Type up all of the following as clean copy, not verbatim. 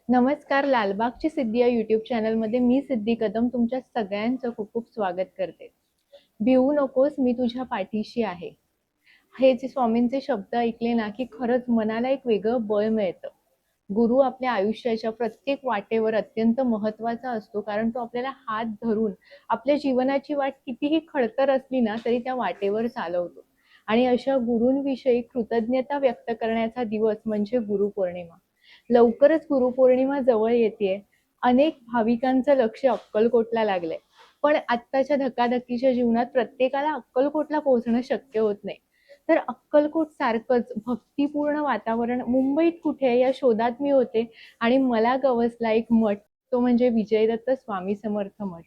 नमस्कार. लालबागची सिद्धी या यूट्यूब चॅनलमध्ये मी सिद्धी कदम तुमच्या सगळ्यांचं खूप खूप स्वागत करते. भिवू नकोस, मी तुझ्या पाठीशी आहे. हे जे स्वामींचे शब्द ऐकले ना की खरंच मनाला एक वेगळं बळ मिळतं. गुरु आपल्या आयुष्याच्या प्रत्येक वाटेवर अत्यंत महत्त्वाचा असतो, कारण तो आपल्याला हात धरून आपल्या जीवनाची वाट कितीही खडतर असली ना तरी त्या वाटेवर चालवतो. आणि अशा गुरूंविषयी कृतज्ञता व्यक्त करण्याचा दिवस म्हणजे गुरुपौर्णिमा. लवकरच गुरुपौर्णिमा जवळ येतेय. अनेक भाविकांचं लक्ष अक्कलकोटला लागलंय. पण आत्ताच्या धकाधकीच्या जीवनात प्रत्येकाला अक्कलकोटला पोहोचणं शक्य होत नाही. तर अक्कलकोट सारखंच भक्तिपूर्ण वातावरण मुंबईत कुठे आहे या शोधात मी होते आणि मला गवसला एक मठ, तो म्हणजे विजयदत्त स्वामी समर्थ मठ.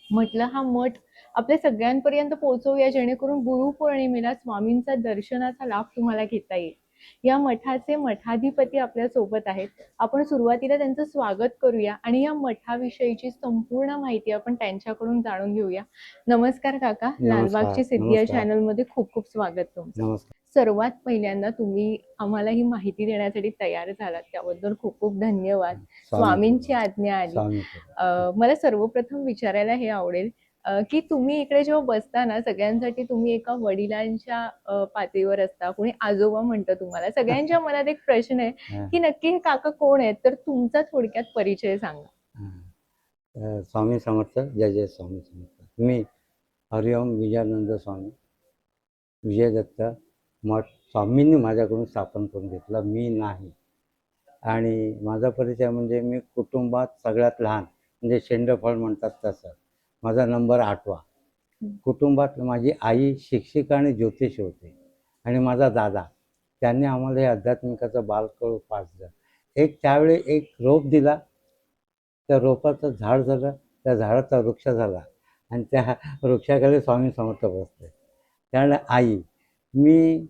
म्हटलं हा मठ आपल्या सगळ्यांपर्यंत पोहोचवूया, जेणेकरून गुरुपौर्णिमेला स्वामींचा दर्शनाचा लाभ तुम्हाला घेता येईल. या मठाचे मठाधिपती आपल्या सोबत आहेत. आपण सुरुवातीला त्यांचं स्वागत करूया आणि या मठाविषयीची संपूर्ण माहिती आपण त्यांच्याकडून जाणून घेऊया. नमस्कार काका. नमस्कार. लालबागची सिद्धी या नमस्कार. चॅनल मध्ये खूप खूप स्वागत तुमचं. नमस्कार. सर्वात पहिल्यांदा तुम्ही आम्हाला ही माहिती देण्यासाठी तयार झालात, त्याबद्दल खूप खूप धन्यवाद. स्वामींची आज्ञा आली. मला सर्वप्रथम विचारायला हे आवडेल की तुम्ही इकडे जेव्हा बसता ना, सगळ्यांसाठी तुम्ही एका वडिलांच्या पातळीवर असता, कोणी आजोबा म्हणतं तुम्हाला. सगळ्यांच्या मनात एक प्रश्न आहे की नक्की हे काका कोण आहेत? तर तुमचा थोडक्यात परिचय सांगा. स्वामी समर्थ. जय जय स्वामी समर्थ. मी हरिओम विजयानंद स्वामी विजयदत्त मठ स्वामींनी माझ्याकडून स्थापन करून घेतला, मी नाही. आणि माझा परिचय म्हणजे मी कुटुंबात सगळ्यात लहान, म्हणजे शेंडफळ म्हणतात तसं. माझा नंबर 8वा. कुटुंबात माझी आई शिक्षिका आणि ज्योतिषी होते आणि माझा दादा, त्यांनी आम्हाला हे आध्यात्मिकाचं बालकळ पाजलं. त्यावेळी एक रोप दिला, त्या रोपाचं झाड झालं, त्या झाडाचा वृक्ष झाला आणि त्या वृक्षाखाली स्वामी समर्थ बसले. त्यामुळे आई, मी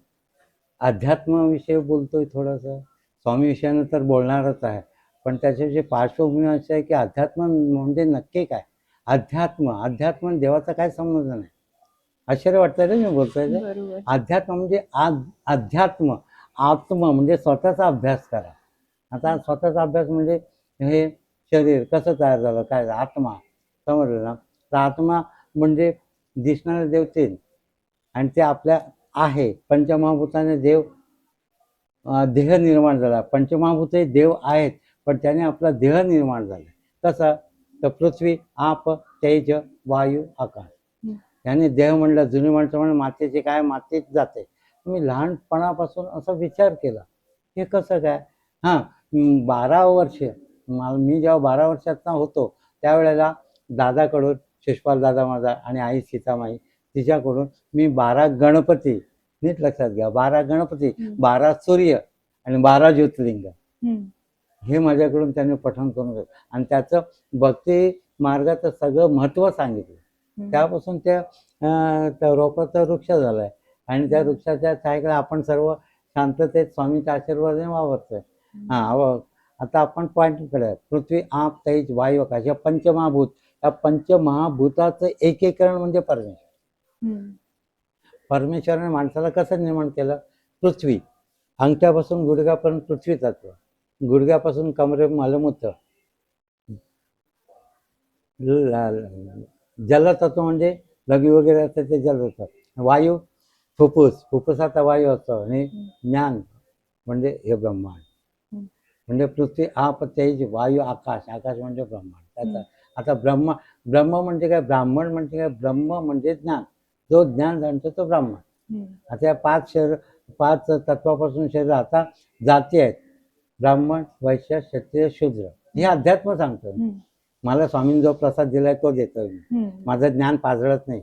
अध्यात्माविषयी बोलतोय थोडंसं, स्वामीविषयानं तर बोलणारच आहे, पण त्याच्याविषयी पार्श्वभूमी अशी आहे की अध्यात्म म्हणजे नक्की काय? अध्यात्म देवाचा काय संबंध नाही. आश्चर्य वाटतं रे मी बोलतोय. अध्यात्म म्हणजे अध्यात्म, आत्म म्हणजे स्वतःचा अभ्यास करा. आता स्वतःचा अभ्यास म्हणजे हे शरीर कसं तयार झालं, काय आत्मा, समजलं ना? तर आत्मा म्हणजे दिसणारे देव ते, आणि ते आपल्या आहे. पंचमहाभूताने देव देह निर्माण झाला. पंचमहाभूत हे देव आहेत, पण त्याने आपला देह निर्माण झाला. कसा? तर पृथ्वी, आप, तेज, वायू, आकाश. याने देह म्हणलं. जुनी माणसं म्हणून मातेचे काय, मातीत जाते. मी लहानपणापासून असा विचार केला, हे कसं काय? 12 वर्ष, मी जेव्हा 12 वर्षाचा होतो त्यावेळेला दादाकडून, शिषपाल दादा माझा आणि आई सीतामाई, तिच्याकडून मी 12 गणपती, नीट लक्षात घ्या, 12 गणपती, 12 सूर्य आणि 12 ज्योतिर्लिंग, हे माझ्याकडून त्यांनी पठण करून घेतलं आणि त्याचं भक्ती मार्गाचं सगळं महत्त्व सांगितलं. त्यापासून त्या रोपाचा वृक्ष झाला आहे आणि त्या वृक्षाच्या छायेकडे आपण सर्व शांततेत स्वामीच्या आशीर्वादाने वावरतोय. आता आपण पॉईंटकडे, पृथ्वी, आप, तेज, वायू, आकाश, या पंचमहाभूत. या पंचमहाभूताचं एकीकरण म्हणजे परमेश्वर. परमेश्वराने माणसाला कसं निर्माण केलं? पृथ्वी, अंगठ्यापासून गुडघ्यापर्यंत पृथ्वी तत्व, गुडघ्यापासून कमरे मलमूत्र. जलतत्व म्हणजे लघवी वगैरे असतं ते जलतत्व. वायू, फुफ्फुसाचा वायू असतो. आणि ज्ञान म्हणजे हे ब्रह्मांड. म्हणजे पृथ्वी, आप, तेज, वायू, आकाश. आकाश म्हणजे ब्रह्मांड. त्याचा आता ब्रह्म म्हणजे काय? ब्राह्मण म्हणजे काय? ब्रह्म म्हणजे ज्ञान. जो ज्ञान जाणतो तो ब्राह्मण. आता या 5 तत्वापासून शरीर, आता जाती आहेत: ब्राह्मण, वैश्य, क्षत्रिय, शूद्र. हे अध्यात्म सांगतो. मला स्वामींनी जो प्रसाद दिलाय तो देतोय मी. माझं ज्ञान पाजळत नाही.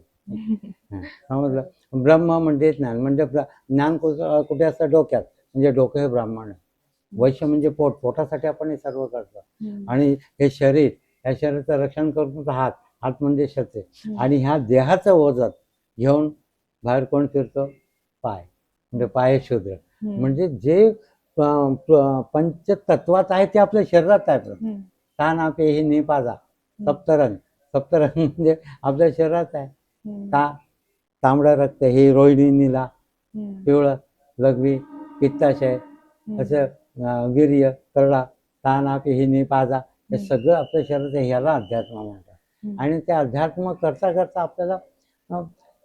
समजलं? ब्रह्म म्हणजे ज्ञान. म्हणजे ज्ञान कुठे असतं? डोक्यात. म्हणजे डोकं हे ब्राह्मण आहे. वैश्य म्हणजे पोट, पोटासाठी आपण हे सर्व करतो. आणि हे शरीर, या शरीराचं रक्षण करतो हात, हात म्हणजे क्षत्रिय. आणि ह्या देहाचं वजन घेऊन बाहेर कोण फिरतो? पाय, म्हणजे पाय शूद्र. म्हणजे जे पंचतत्वात आहे ते आपल्या शरीरात आहे. तान आपे ही निपाजा, सप्तरंग. सप्तरंग म्हणजे आपल्या शरीरात आहे. तांबडं रक्त हे रोहिणी, निला, पिवळं लघवी, पित्ताशय, असं वीर्य, करडा, ताना पिहिनी पाजा, हे सगळं आपल्या शरीराचं ह्याला अध्यात्म म्हणतात. आणि ते अध्यात्म करता करता आपल्याला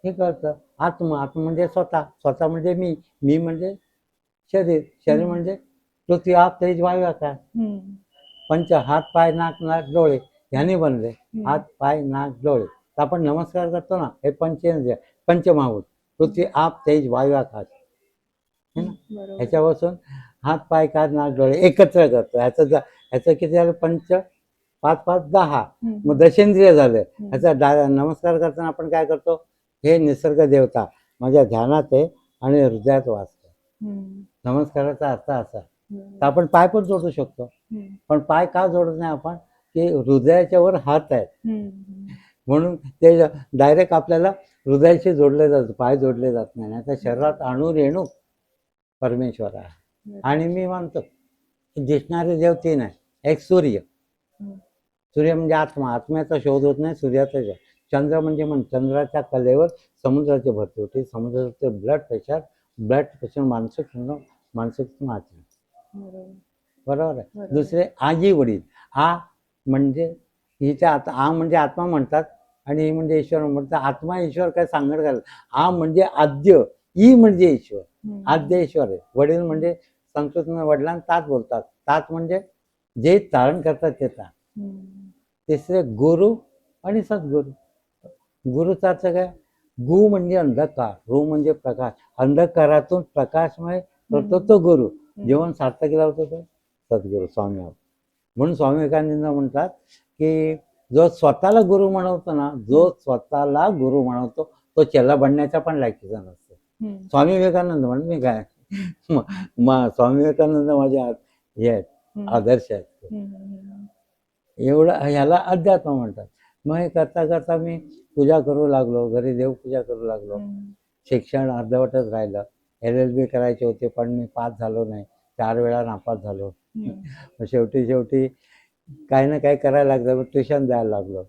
हे कळतं, आत्मा म्हणजे स्वतः, स्वतः म्हणजे मी म्हणजे शरीर म्हणजे पृथ्वी आप तेज वायू आकाश. पंच हात पाय नाक डोळे ह्याने बनले. हात पाय नाक डोळे. तर आपण नमस्कार करतो ना, हे पंचमहाभूत पृथ्वी आप तेज वायू आकाश है ना. ह्याच्यापासून हात पाय कान नाक डोळे एकत्र करतो. ह्याचं किती झालं, 5 5 10, मग दशेंद्रिय झालं. ह्याचा नमस्कार करताना आपण काय करतो, हे निसर्ग देवता माझ्या ध्यानात आहे आणि हृदयात वाचतो. नमस्काराचा अर्थ असा. तर आपण पाय पण जोडू शकतो, पण पाय का जोडत नाही आपण, की हृदयाच्या वर हात आहे म्हणून ते डायरेक्ट आपल्याला हृदयाशी जोडले जातं, पाय जोडले जात नाही. आता शरीरात अणु रेणू परमेश्वर आहे. आणि मी मानतो दिसणारे देव 3 आहे. एक सूर्य म्हणजे आत्मा, आत्म्याचा शोध होत नाही, सूर्याचा शोध. चंद्र म्हणजे मन, चंद्राच्या कलेवर समुद्राची भरती होती, समुद्राचे ब्लड प्रेशर मानसिक आत्मा. बरोबर आहे. दुसरे आजी वडील. आ म्हणजे हिच्या आ म्हणजे आत्मा म्हणतात आणि ही म्हणजे ईश्वर म्हणतात. आत्मा ईश्वर काय सांगत घाल. आ म्हणजे आद्य, ई म्हणजे ईश्वर, आद्य ईश्वर आहे. वडील म्हणजे संस्कृतमध्ये वडिलांना तात बोलतात. तात म्हणजे जे धारण करतात ते तात. तिसरे गुरु आणि सद्गुरू. गुरुचा अर्थ काय, गु म्हणजे अंधकार, रु म्हणजे प्रकाश. अंधकारातून प्रकाशमय करतो तो गुरु. जीवन सार्थक लावतो तो सद्गुरू स्वामी. म्हणून स्वामी विवेकानंद म्हणतात की जो स्वतःला गुरु म्हणवतो ना, जो स्वतःला गुरु म्हणवतो तो चेला बनण्याचा पण लायकीचा नसतो. स्वामी विवेकानंद म्हणून मी काय स्वामी विवेकानंद माझे हे आहेत, आदर्श आहेत. एवढं ह्याला अध्यात्म म्हणतात. मग हे करता करता मी पूजा करू लागलो, घरी देवपूजा करू लागलो. शिक्षण अर्धवटच राहिलं. LLB करायचे होते पण मी पास झालो नाही, 4 वेळा नापास झालो. शेवटी काही ना काही करायला लागलं, ट्युशन द्यायला लागलो.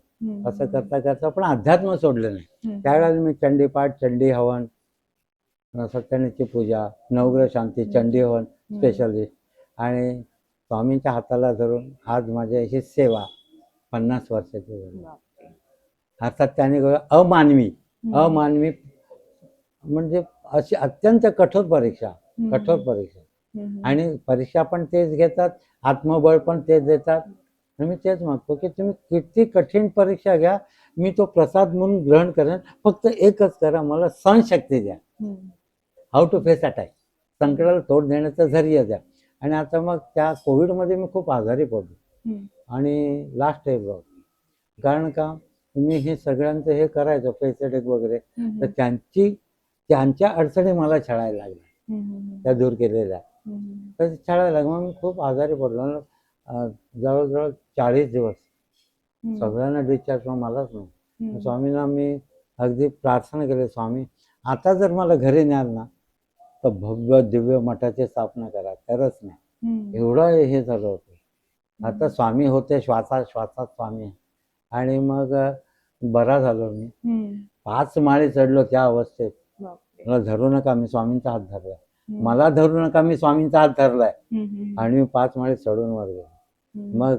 असं करता करता पण अध्यात्म सोडलं नाही. त्यावेळेला मी चंडीपाठ, चंडी हवन, सत्यानारायणाची पूजा, नवग्रह शांती, चंडी हवन स्पेशलिस्ट, आणि स्वामींच्या हाताला धरून आज माझी ही सेवा 50 वर्षाची झाली. अर्थात त्याने अमानवी म्हणजे अशी अत्यंत कठोर परीक्षा. आणि परीक्षा पण तेच घेतात, आत्मबळ पण तेच देतात. आणि मी तेच मागतो की तुम्ही किती कठीण परीक्षा घ्या, मी तो प्रसाद म्हणून ग्रहण करेन. फक्त एकच करा, मला सहनशक्ती द्या. हाऊ टू फेस अटॅक, संकटाला तोड देण्याचा धैर्य द्या. आणि आता मग त्या कोविडमध्ये मी खूप आजारी पडलो आणि लास्ट स्टेजवर होतो. कारण का, मी हे सगळ्यांचं हे करायचो फेस अटॅक वगैरे, तर त्यांच्या अडचणी मला छळायला लागल्या, त्या दूर केलेल्या. तर छळायला लागलं, मग मी खूप आजारी पडलो. जवळजवळ 40 दिवस सगळ्यांना डिस्चार्ज, मलाच नाही. स्वामींना मी अगदी प्रार्थना केली, स्वामी आता जर मला घरी न्याल ना तर भव्य दिव्य मठाची स्थापना करा. खरंच नाही, एवढं हे झालं होतं. आता स्वामी होते, श्वासात स्वामी. आणि मग बरा झालो मी. 5 माळे चढलो त्या अवस्थेत. मला धरू नका, मी स्वामींचा हात धरलाय. मला धरू नका, मी स्वामींचा हात धरलाय. आणि मी 5 माळे चढून वर गेलो. मग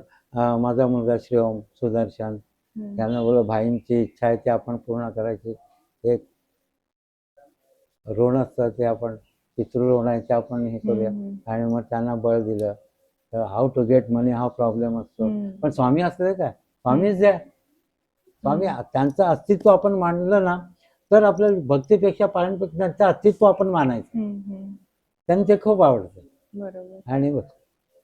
माझा मुलगा श्रीओम सुदर्शन त्यांना बोललो, भाईंची इच्छा आहे ती आपण पूर्ण करायची. एक ऋण असतं ते आपण पितृ आहे ते आपण हे करूया. आणि मग त्यांना बळ दिलं. तर हाऊ टू गेट मनी हा प्रॉब्लेम असतो, पण स्वामी असते काय, स्वामीच द्या. स्वामी त्यांचं अस्तित्व आपण मानलं ना तर आपल्या भक्तीपेक्षा पारायणपेक्षा त्यांचं अस्तित्व आपण मानायचं. त्यांना ते खूप आवडतं. बरोबर. आणि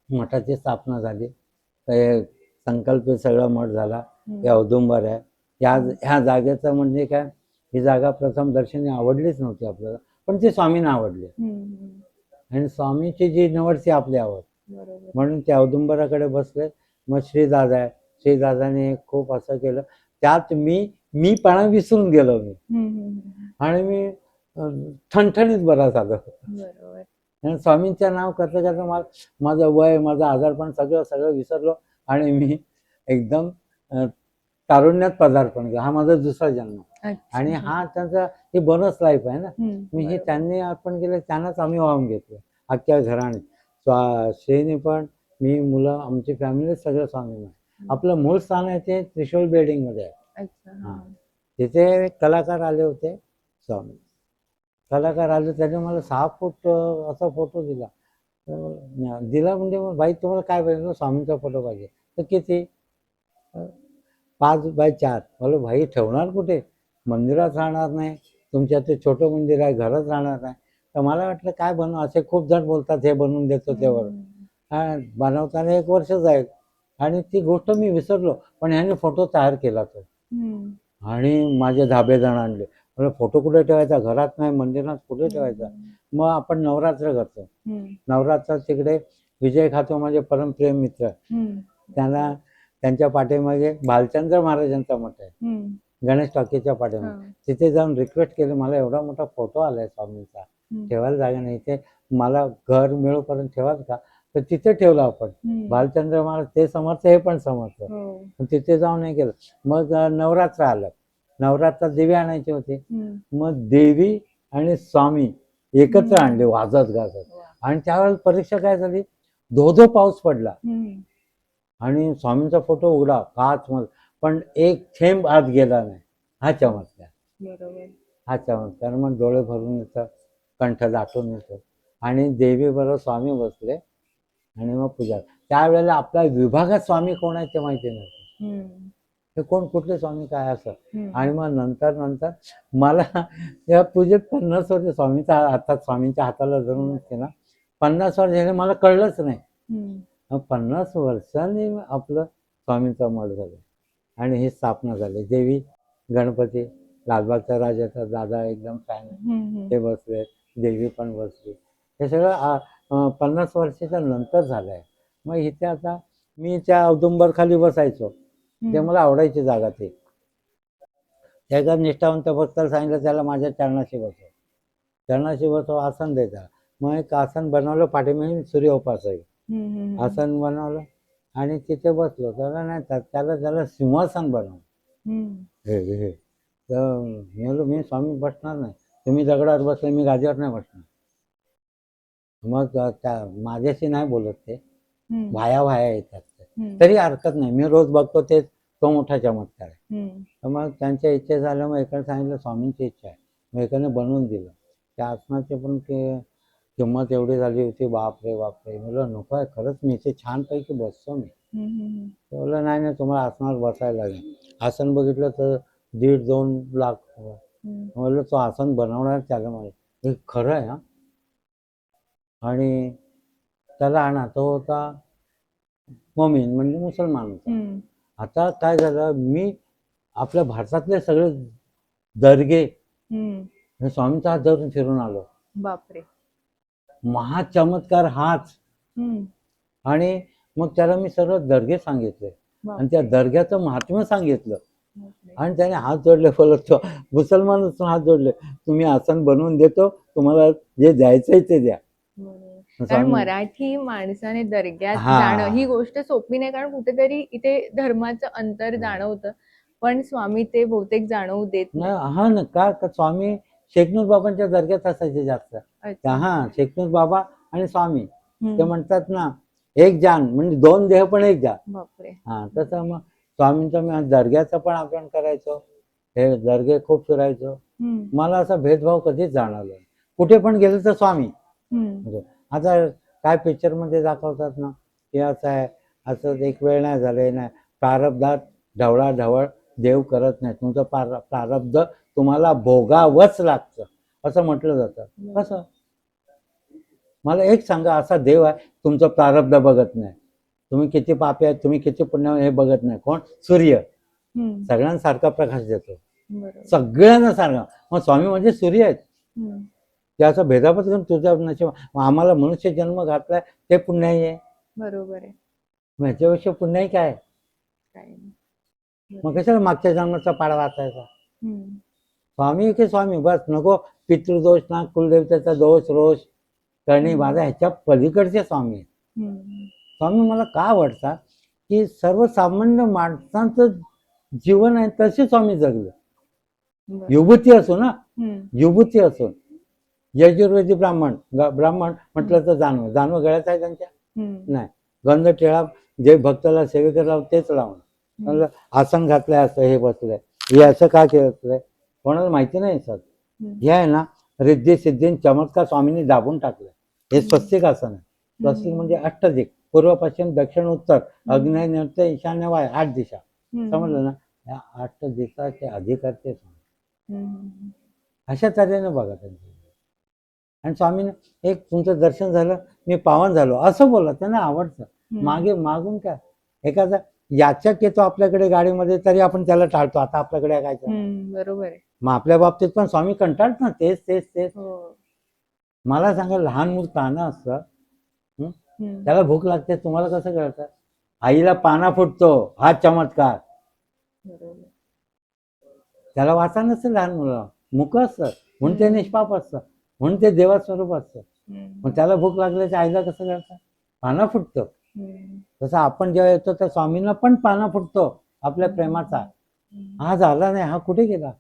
मठाची स्थापना झाली. तर संकल्पित सगळा मठ झाला. हे औदुंबर आहे. ह्या जागेचं म्हणजे काय, ही जागा प्रथम दर्शनी आवडलीच नव्हती आपल्याला, पण ती स्वामींना आवडली. आणि स्वामीची जी निवड ती आपली आवड, म्हणून ते औदुंबराकडे बसले. मग श्रीदादा आहे, श्रीदादाने खूप असं केलं, त्यात मीपणा विसरून गेलो मी. आणि मी ठणठणीत बरा झालो. आणि स्वामींचं नाव करता करता माझं वय, माझं आजारपण सगळं विसरलो. आणि मी एकदम तारुण्यात पदार्पण केलं. हा माझा दुसरा जन्म. आणि हा त्यांचा ही बोनस लाईफ आहे ना. मी हे त्यांनी अर्पण केलं, त्यांनाच आम्ही वाहून घेतलं अख्ख्या घराने. श्रीने पण मी, मुलं, आमची फॅमिली सगळं स्वामी. आपलं मूळ स्थान आहे ते त्रिशूल बिल्डिंग मध्ये आहे. अच्छा. हा. तिथे कलाकार आले होते स्वामी. कलाकार आले, त्याने मला 6 फूट असा फोटो दिला. दिला म्हणजे मग बाई तुम्हाला काय पाहिजे? स्वामींचा फोटो पाहिजे. तर किती? 5x4. बोलो भाई ठेवणार कुठे? मंदिरात राहणार नाही, तुमच्या ते छोटं मंदिर आहे, घरात राहणार नाही. तर मला वाटलं काय बनव, असे खूप जण बोलतात हे बनवून देतो तेवर. बनवताना 1 वर्ष जाईल आणि ती गोष्ट मी विसरलो. पण ह्याने फोटो तयार केला तो आणि माझे धाबे जण आणले. मला फोटो कुठे ठेवायचा? घरात नाही, मंदिरात कुठे ठेवायचा? मग आपण नवरात्र करतो. नवरात्रात तिकडे विजय खातो, माझे परमप्रिय मित्र, त्यांना त्यांच्या पाठीमागे भालचंद्र महाराजांचा मठ आहे, गणेश टॉकीच्या पाठीमागे. तिथे जाऊन रिक्वेस्ट केली, मला एवढा मोठा फोटो आलाय स्वामींचा, ठेवायला जागा नाही, ते मला घर मिळोपर्यंत ठेवाल का? तर तिथे ठेवलं आपण. भालचंद्र महाराज ते समर्थ, हे पण समर्थ. तिथे जाऊन हे केलं. मग नवरात्र आलं. नवरात्रात देवी आणायची होती. मग देवी आणि स्वामी एकत्र आणले वाजत गाजत. आणि त्यावेळेस परीक्षा काय झाली? धो पाऊस पडला आणि स्वामींचा फोटो उघडा काच मध्ये, पण एक थेंब आत गेला नाही. हा चमत्कार. बरोबर. हा चमत्कार. मग डोळे भरून येतं, कंठ दाटून येतो. आणि देवी बरोबर स्वामी बसले आणि मग पूजा. त्यावेळेला आपल्या विभागात स्वामी कोण आहे ते माहिती नव्हतं. हे कोण, कुठले स्वामी, काय असं. आणि मग नंतर मला या पूजेत 50 वर्ष स्वामीच्या हातात, स्वामींच्या हाताला धरून ना 50 वर्ष झाले, मला कळलंच नाही. 50 वर्षांनी आपलं स्वामींचा मठ झालं आणि ही स्थापना झाली. देवी, गणपती, लालबागचा राजाचा दादा एकदम फॅन, ते बसले, देवी पण बसली. हे सगळं 50 वर्षाच्या नंतर झालं आहे. मग इथे आता मी त्या औदुंबर खाली बसायचो, ते मला आवडायची जागा. ती एका निष्ठावंत भक्ताला सांगितलं त्याला माझ्या चरणाशी बसव, आसन द्यायचा. मग एक आसन बनवलं, पाठीमागे सूर्योपास आहे, आसन बनवलं आणि तिथे बसलो. त्याला नाही, त्याला सिंहासन बनवलं. हे तर मी स्वामी बसणार नाही, तुम्ही दगडावर बसले, मी गादीवर नाही बसणार. मग त्या माझ्याशी नाही बोलत, ते भाया येतात. तरी हरकत नाही, मी रोज बघतो, ते तो मोठा चमत्कार आहे. तर मग त्यांच्या इच्छा झाल्या. मग एकाने सांगितलं स्वामींची इच्छा आहे, मग एकाने बनवून दिलं. त्या आसनाचे पण किंमत एवढी झाली होती, बापरे बापरे. म्हणलं नको आहे, खरंच मी इथे छानपैकी बसतो मी. बोललं नाही, तुम्हाला आसनावर बसायला लागेल. आसन बघितलं तर 1.5-2 लाख. म्हणलं तो आसन बनवणार त्याला माहिती, हे खरं आहे. आणि त्याला आणा, तो होता मोमीन, म्हणजे मुसलमान होता. आता काय झालं, मी आपल्या भारतातले सगळे दर्गे स्वामींचा हात धरून फिरून आलो. बापरे. महाचमत्कार हाच. आणि मग त्याला मी सर्व दर्गे सांगितले आणि त्या दर्ग्याचं महात्म्य सांगितलं. आणि त्याने हात जोडले, बोलत मुसलमानच हात जोडले, तुम्ही आसन बनवून देतो, तुम्हाला जे द्यायचंय ते द्या. कारण मराठी माणसाने दर्ग्यात जाणं ही गोष्ट सोपी नाही, कारण कुठेतरी इथे धर्माचं अंतर जाणवतं, पण स्वामी ते बहुतेक जाणवू देत नाही. हा ना, का स्वामी शेखनूर बाबांच्या दर्ग्यात असायचे जास्त. हा, शेखनूर बाबा आणि स्वामी ते म्हणतात ना, एक जान, म्हणजे 2 देह पण एक जान. बापरे. हा, तसं मग स्वामींचं मी दर्ग्याचं पण आपण करायचो, हे दर्गे खूप फिरायचो. मला असा भेदभाव कधीच जाणवला. कुठे पण गेलो तर स्वामी. आता काय पिक्चर मध्ये दाखवतात ना, की असं आहे, असं एक वेळ नाही झालंय, नाही प्रारब्धात ढवळाढवळ देव करत नाही, तुमचं प्रारब्ध तुम्हाला भोगावंच लागतं असं म्हटलं जातं. कसं? मला एक सांगा, असा देव आहे तुमचं प्रारब्ध बघत नाही, तुम्ही किती पापी आहेत, तुम्ही किती पुण्य हे बघत नाही. कोण? सूर्य. सगळ्यांसारखा प्रकाश देतो, सगळ्यांना सारखा. मग स्वामी म्हणजे सूर्य आहेत. त्याचा भेदाभेद करून तुझ्या नशीब, आम्हाला मनुष्य जन्म घातलाय ते पुण्याई आहे. बरोबर आहे. ह्याच्यापेक्षा पुण्याई काय? मग कशाला मागच्या जन्माचा पाडा वाचायचा? स्वामी की स्वामी, बस. नको पितृदोष ना, कुलदेवतेचा दोष रोष करणे माझा, ह्याच्या पलीकडचे स्वामी आहेत. स्वामी मला का आवडतात की सर्वसामान्य माणसांचं जीवन आहे तसे स्वामी जगले. युवती असो ना, युवती असो, यजुर्वेदी ब्राह्मण म्हटलं तर जानवं गळ्यात आहे त्यांच्या, नाही गंध टिळा जे भक्ताला सेवेकर लावून तेच लावणं. म्हणलं आसन घातलंय असं हे बसलंय, हे असं का केलंय कोणाला माहिती नाही सर. हे आहे ना रिद्धी सिद्धी चमत्कार स्वामींनी दाबून टाकलंय. हे स्वस्तिक आसन आहे. स्वस्तिक म्हणजे अष्टदिक, पूर्व पश्चिम दक्षिण उत्तर अग्नेय नैऋत्य ईशान्य वाय 8 दिशा. समजलं ना. या 8 दिशाचे अधिकार ते स्वामी. अशा तऱ्हेने बघा त्यांचं. आणि स्वामीने एक तुमचं दर्शन झालं मी पावन झालो असं बोला, त्यांना आवडतं. मागे मागून काय एखादा याचक येतो आपल्याकडे गाडीमध्ये तरी आपण त्याला टाळतो, आता आपल्याकडे काय बरोबर आहे. मग आपल्या बाबतीत पण स्वामी कंटाळत ना, तेच तेच तेच. मला सांगा लहान मूल ताना असतं, त्याला भूक लागते, तुम्हाला कसं कळतं? आईला पाना फुटतो हा चमत्कार. त्याला वाचा नसेल लहान मुलाला, मुक असतं म्हणून ते निष्पाप असतं, म्हणून ते देवा स्वरूप असतं. मग त्याला भूक लागल्याच्या आईला कसं कळतं? पाना फुटतं. तसं आपण जेव्हा येतो त्या स्वामींना पण पाना फुटतो आपल्या प्रेमाचा. हा झाला नाही, हा कुठे गेला?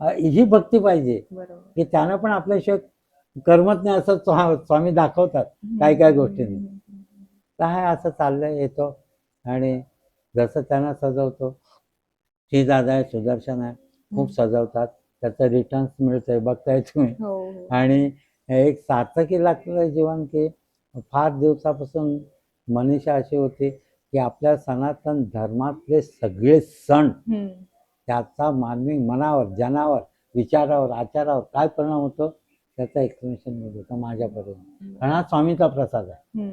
ही भक्ती पाहिजे की त्यानं पण आपल्याशिवाय करमत नाही असं स्वामी दाखवतात काय काय गोष्टींनी. काय असं चाललंय येतो आणि जसं त्यांना सजवतो. श्री दादा आहे, सुदर्शन आहे, खूप सजवतात, त्याचं रिटर्न्स मिळतंय बघताय तुम्ही. आणि एक सार्थकी लागलेलं जीवन की फार दिवसापासून मनीषा अशी होती की आपल्या सनातन धर्मातले सगळे सण त्याचा मानवी मनावर, जनावर, विचारावर, आचारावर काय परिणाम होतो त्याचं एक्सप्लेनेशन मिळत होतं माझ्यापर्यंत. कारण हा स्वामीचा प्रसाद आहे.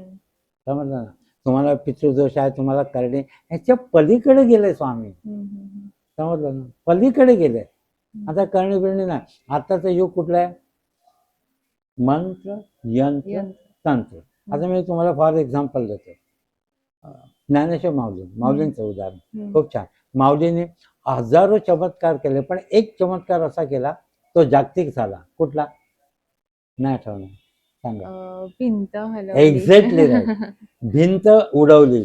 समजलं ना. तुम्हाला पितृदोष आहे, तुम्हाला करणे, ह्याच्या पलीकडे गेले स्वामी. समजलं ना, पलीकडे गेले. आता करणे बिरणे नाही. आताचं युग कुठलं आहे? मंत्र यंत्र तंत्र. आता मी तुम्हाला फॉर एक्झाम्पल देतो. ज्ञानेश्वर माऊलींचं उदाहरण खूप छान. माऊलीने हजारो चमत्कार केले, पण एक चमत्कार असा केला तो जागतिक झाला. कुठला? नाही आठवणार, सांगा. भिंत एक्झॅक्टली राईट. भिंत उडवली.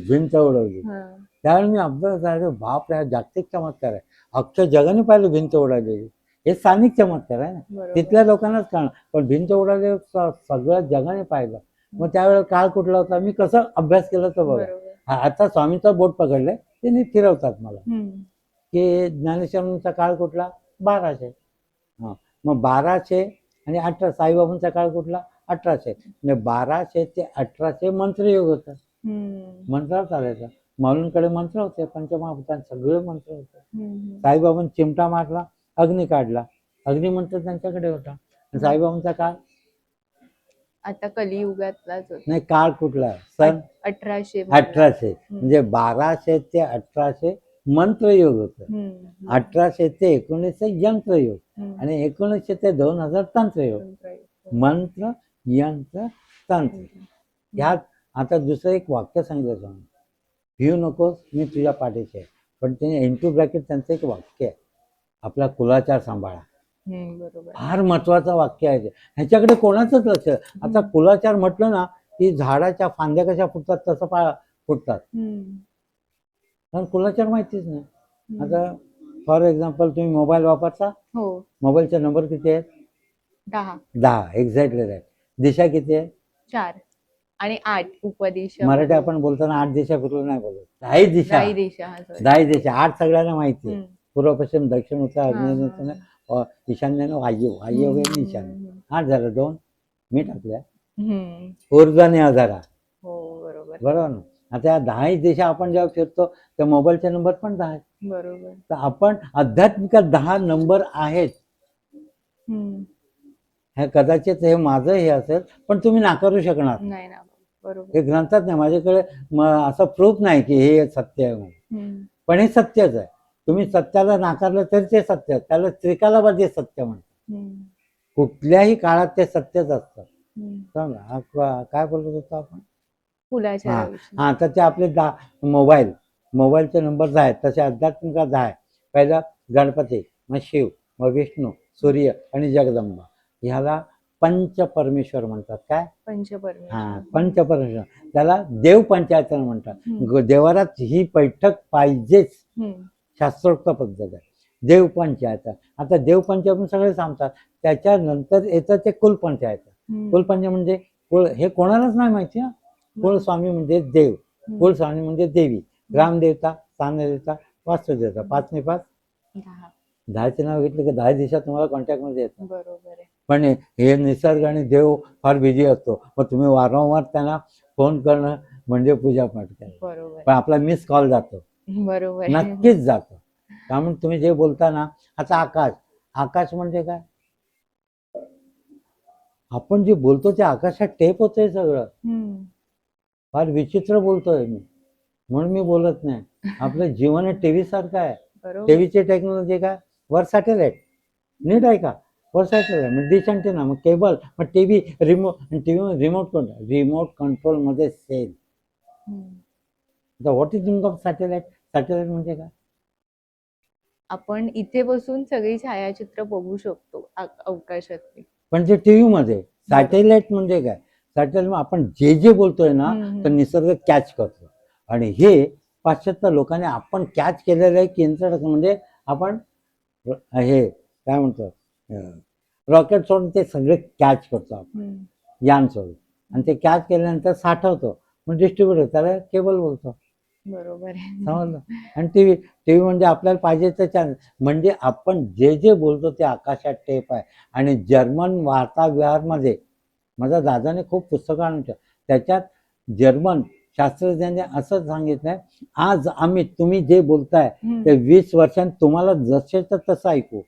त्यावेळी मी अभ्यास झाले, बाप रे जागतिक चमत्कार आहे, अख्ख्या जगाने पाहिलं भिंत उडालेली. हे स्थानिक चमत्कार आहे ना, तिथल्या लोकांनाच कळणार, पण भिंत उडाले सगळ्या जगाने पाहिलं. मग त्यावेळेला काळ कुठला होता, मी कसं अभ्यास केला तर बघा. आता स्वामीचं बोट पकडलंय ते फिरवतात मला की ज्ञानेश्वरांचा काळ कुठला? 1200. हां, मग 1200 आणि 1800. साईबाबांचा काळ कुठला? 1800. म्हणजे 1200 ते 1800 मंत्रयोग होतं. मंत्रावर चालायचं. माऊलींकडे मंत्र होते, पंचमहाभूतांत सगळे मंत्र होते. साईबाबांनी चिमटा मारला, अग्नी काढला, अग्निमंत्र त्यांच्याकडे होता. साईबाबांचा काळ आता कलियुगातलाच नाही. काळ कुठला? सन 1800. म्हणजे 1200 ते 1800 मंत्रयोग होत. 1800 ते 1900 यंत्रयोग आणि 1900 ते 2000 तंत्रयोग. मंत्र यंत्र तंत्र. ह्यात आता दुसरं एक वाक्य सांगितलं सांग, भिऊ नकोस मी तुझ्या पाठीशी आहे. पण ते इंटू ब्रॅकेट त्यांचं एक वाक्य आहे, आपला कुलाचार सांभाळा. फार महत्वाचं वाक्य आहे ते. ह्याच्याकडे कोणाचंच लक्ष. आता कुलाचार म्हटलं ना की झाडाच्या फांद्या कशा फुटतात तसं फुटतात, कारण कुलाचार माहितीच नाही. आता फॉर एक्झाम्पल तुम्ही मोबाईल वापरता, मोबाईलचे नंबर किती आहेत? 10. Exactly right. दिशा किती आहे? 4 आणि 8 उपदिशा. मराठी आपण बोलताना 8 दिशा फिरलो नाही बोलत, 10 दिशा. 10 दिशा 8 सगळ्यांना माहिती आहे. पूर्व पश्चिम दक्षिण उत्तर आग्नेय ईशान्यानं वायू, वायू वगैरे ईशान्य. 8 झालं. 2 मी टाकल्या. ऊर्ध्वाने 10. बरोबर ना. आता या 10 दिशा आपण जेव्हा फिरतो त्या मोबाईलचे नंबर पण 10 आहेत. बरोबर. तर आपण आध्यात्मिक 10 नंबर आहेत. हे कदाचित हे माझं हे असेल, पण तुम्ही नाकारू शकणार नाही. हे ग्रंथात नाही, माझ्याकडे असं प्रूफ नाही की हे सत्य आहे म्हणून, पण हे सत्यच आहे. तुम्ही सत्याला नाकारलं तरी ते सत्य, त्याला त्रिकालाबाधी सत्य म्हणतात. कुठल्याही काळात ते सत्यच असतं. काय बोलत होतो आपण? हा, तर ते आपले मोबाईलचे नंबर 10 आहेत, तसे आध्यात्मिक 10 आहे. पहिला गणपती, मग शिव, मग विष्णू, सूर्य आणि जगदंबा. ह्याला पंचपरमेश्वर म्हणतात. काय? पंचपरमेश्वर. त्याला देव पंचायतन म्हणतात. देवारात ही बैठक पाहिजेच, शास्त्रोक्त पद्धत आहे. देव पंचायत. आता देव पंचायत सगळे सांगतात, त्याच्यानंतर येतं ते कुलपंचायत. कुलपंचायत म्हणजे कुळ, हे कोणालाच नाही माहिती. कुळ स्वामी म्हणजे देव, कुलस्वामी म्हणजे देवी, ग्रामदेवता, स्थानदेवता, वास्तुदेवता. 5 ने 5 10. 10चे नाव घेतले की 10 दिवसात तुम्हाला कॉन्टॅक्टमध्ये येतात. बरोबर आहे. पण हे निसर्ग आणि देव फार बिझी असतो, मग तुम्ही वारंवार त्यांना फोन करणं म्हणजे पूजापाठ करणं. बरोबर पण आपला मिस कॉल जातो, बरोबर आहे. नक्कीच जातो. त्यामुळे तुम्ही जे बोलता ना, आता आकाश, आकाश म्हणजे काय? आपण जे बोलतो ते आकाशात टेप होतंय सगळं. हम्म. फार विचित्र बोलतोय मी, म्हणून मी बोलत नाही. आपलं जीवन टीव्ही सारखं आहे. बरोबर. टीव्हीची टेक्नॉलॉजी काय? वर सॅटेलाइट, नीट आहे का? वर सॅटेलाइट मग डिश अँटेना, मग केबल, मग TV remote, TV remote control, remote कंट्रोलमध्ये cell. What is meaning of satellite? Satellite म्हणजे काय? आपण इथे बसून सगळी छायाचित्र बघू शकतो अवकाशातली. पण ते टीव्ही मध्ये. सॅटेलाइट म्हणजे काय? सॅटेलाइट आपण जे जे बोलतोय ना, तर निसर्ग कॅच करतो. आणि हे पाश्चात्य लोकांनी आपण कॅच केलेलं आहे केंद्र, म्हणजे आपण हे काय म्हणतो, रॉकेट सोडून ते सगळे कॅच करतो आपण, यान सोडून. आणि ते कॅच केल्यानंतर साठवतो, मग डिस्ट्रीब्युटर, त्याला केबल बोलतो. बरोबर आहे. समजलं? आणि टीव्ही म्हणजे आपल्याला पाहिजे ते चॅनल. म्हणजे आपण जे जे बोलतो ते आकाशात टेप आहे. आणि जर्मन वार्ताविहारमध्ये माझ्या दादाने खूप पुस्तकं आणून त्याच्यात जर्मन शास्त्रज्ञांनी असं सांगितलंय, आज तुम्ही जे बोलताय ते 20 वर्षांनी तुम्हाला जसे तर तसं ऐकू.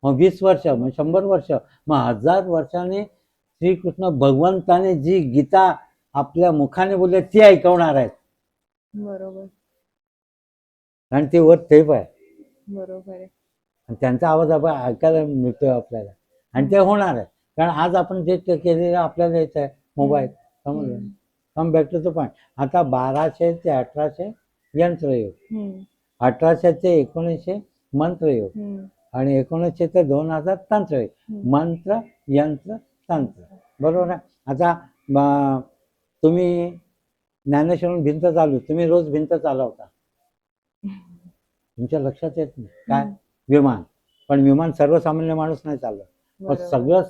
मग 20 वर्ष, मग 100 वर्ष, मग 1000 वर्षाने श्रीकृष्ण भगवंताने जी गीता आपल्या मुखाने बोलले ती ऐकवणार आहेत. बरोबर. कारण ते वर टेप आहे. बरोबर आहे. आणि त्यांचा आवाज आपण ऐकायला मिळतोय आपल्याला, आणि ते होणार आहे. कारण आज आपण जे केलेलं आपल्याला येत आहे मोबाईल. समजलं? Come back to the point. आता 1200 ते 1800 यंत्रयोग, 1800 ते 1900 मंत्रयोग, आणि 1900 ते 2000 तंत्रयोग. मंत्र, यंत्र, तंत्र. बरोबर आहे. आता तुम्ही ज्ञानेश्वरून भिंत चालू, तुम्ही रोज भिंत चालवता, तुमच्या लक्षात येत नाही काय? विमान. पण विमान सर्वसामान्य माणूस नाही चालवत. पण सगळं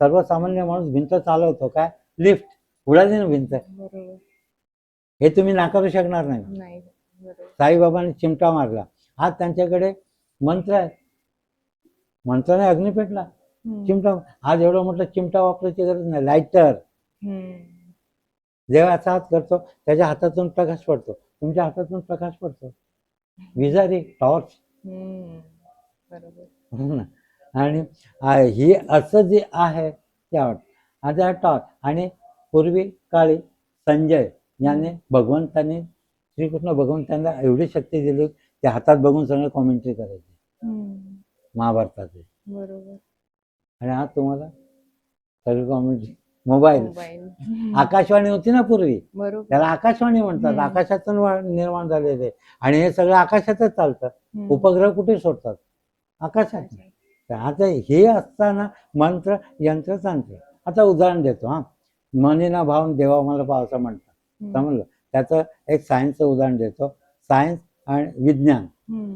सर्वसामान्य माणूस भिंत चालवतो काय? लिफ्ट. उडाली ना भिंत, हे तुम्ही नाकारू शकणार नाही. साईबाबांनी चिमटा मारला, आज त्यांच्याकडे मंत्र आहे, मंत्राने अग्नी पेटला. चिमटा, आज एवढं मोठं चिमटा वापरायची गरज नाही. लायटर, जेव्हा असा हात करतो त्याच्या हातातून प्रकाश पडतो, तुमच्या हातातून प्रकाश पडतो. विजारी, टॉर्च. बरोबर. आणि ही असं जे आहे ते आवडतं. आता टॉर्च. आणि पूर्वी काळी संजय याने भगवंतांनी, श्रीकृष्ण भगवंतांना एवढी शक्ती दिली, ते हातात बघून सगळं कॉमेंट्री करायचे महाभारताचे. बरोबर. आणि आज तुम्हाला सगळी कॉमेंट्री मोबाईल. आकाशवाणी होती ना पूर्वी, त्याला आकाशवाणी म्हणतात. आकाशातून निर्माण झालेले, आणि हे सगळं आकाशातच चालतं. उपग्रह कुठे सोडतात? आकाशात. आता हे असताना मंत्र, यंत्र, तंत्र. आता उदाहरण देतो. मनीना भावून देवा मला पाव असं म्हणतात. समजलं? त्याचं एक सायन्सचं उदाहरण देतो. सायन्स आणि विज्ञान,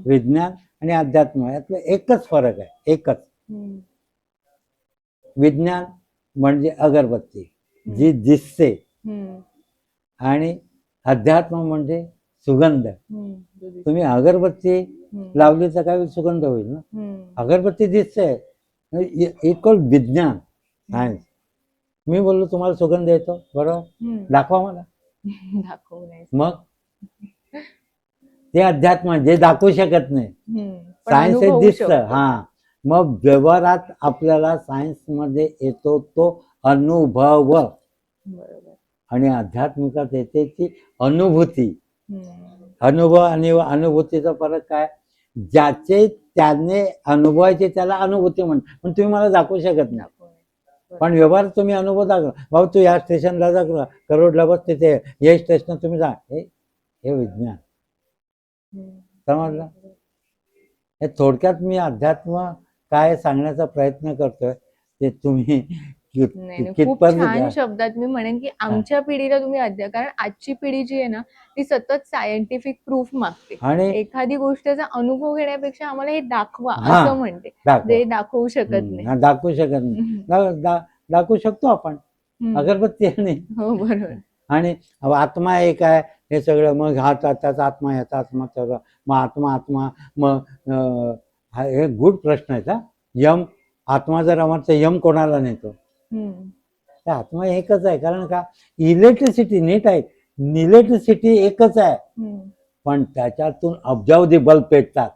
विज्ञान आणि अध्यात्म यातलं एकच फरक आहे, एकच. विज्ञान म्हणजे अगरबत्ती जी दिसते, आणि अध्यात्म म्हणजे सुगंध. तुम्ही अगरबत्ती लावली तर काय सुगंध होईल ना? अगरबत्ती दिसते, इट कॉल्ड विज्ञान, सायन्स. मी बोललो तुम्हाला सुगंध येतो, बरोबर, दाखवा मला. मग ते अध्यात्म जे दाखवू शकत नाही. सायन्स हे दिसतं. मग व्यवहारात आपल्याला सायन्स मध्ये येतो तो अनुभव, आणि आध्यात्मिकात येते ती अनुभूती. अनुभव आणि अनुभूतीचा फरक काय? ज्याचे त्याने अनुभवायचे त्याला अनुभूती म्हणतात, पण तुम्ही मला दाखवू शकत नाही. पण व्यवहार तुम्ही अनुभव दाखवा. भाऊ तू या स्टेशनला जा, करोडला बस, तिथे हे स्टेशन तुम्ही जा. हे विज्ञान. समजलं? हे थोडक्यात मी अध्यात्म काय सांगण्याचा प्रयत्न करतोय, ते तुम्ही खूप छान शब्दात मी म्हणेन की आमच्या पिढीला तुम्ही कारण आजची पिढी जी आहे ना, ती सतत सायंटिफिक प्रूफ मागते, आणि एखादी गोष्टीचा अनुभव घेण्यापेक्षा आम्हाला हे दाखवा असं म्हणते. जे दाखवू शकत नाही. दाखवू शकत नाही. दाखवू शकतो आपण, अगरबत्ती. आणि हो, बरोबर. आणि आत्मा एक आहे, हे सगळं मग हा त्याचा आत्मा, याचा आत्मा, त्याचा मग आत्मा मग हे गुड प्रश्न आहेत हा. यम आत्मा जर अमरचा यम कोणाला नेतो? हम्म. तर आत्मा एकच आहे. कारण का इलेक्ट्रिसिटी नीट आहे, इलेक्ट्रिसिटी एकच आहे, हम्म. पण त्याच्यातून अब्जावधी बल्ब पेटतात.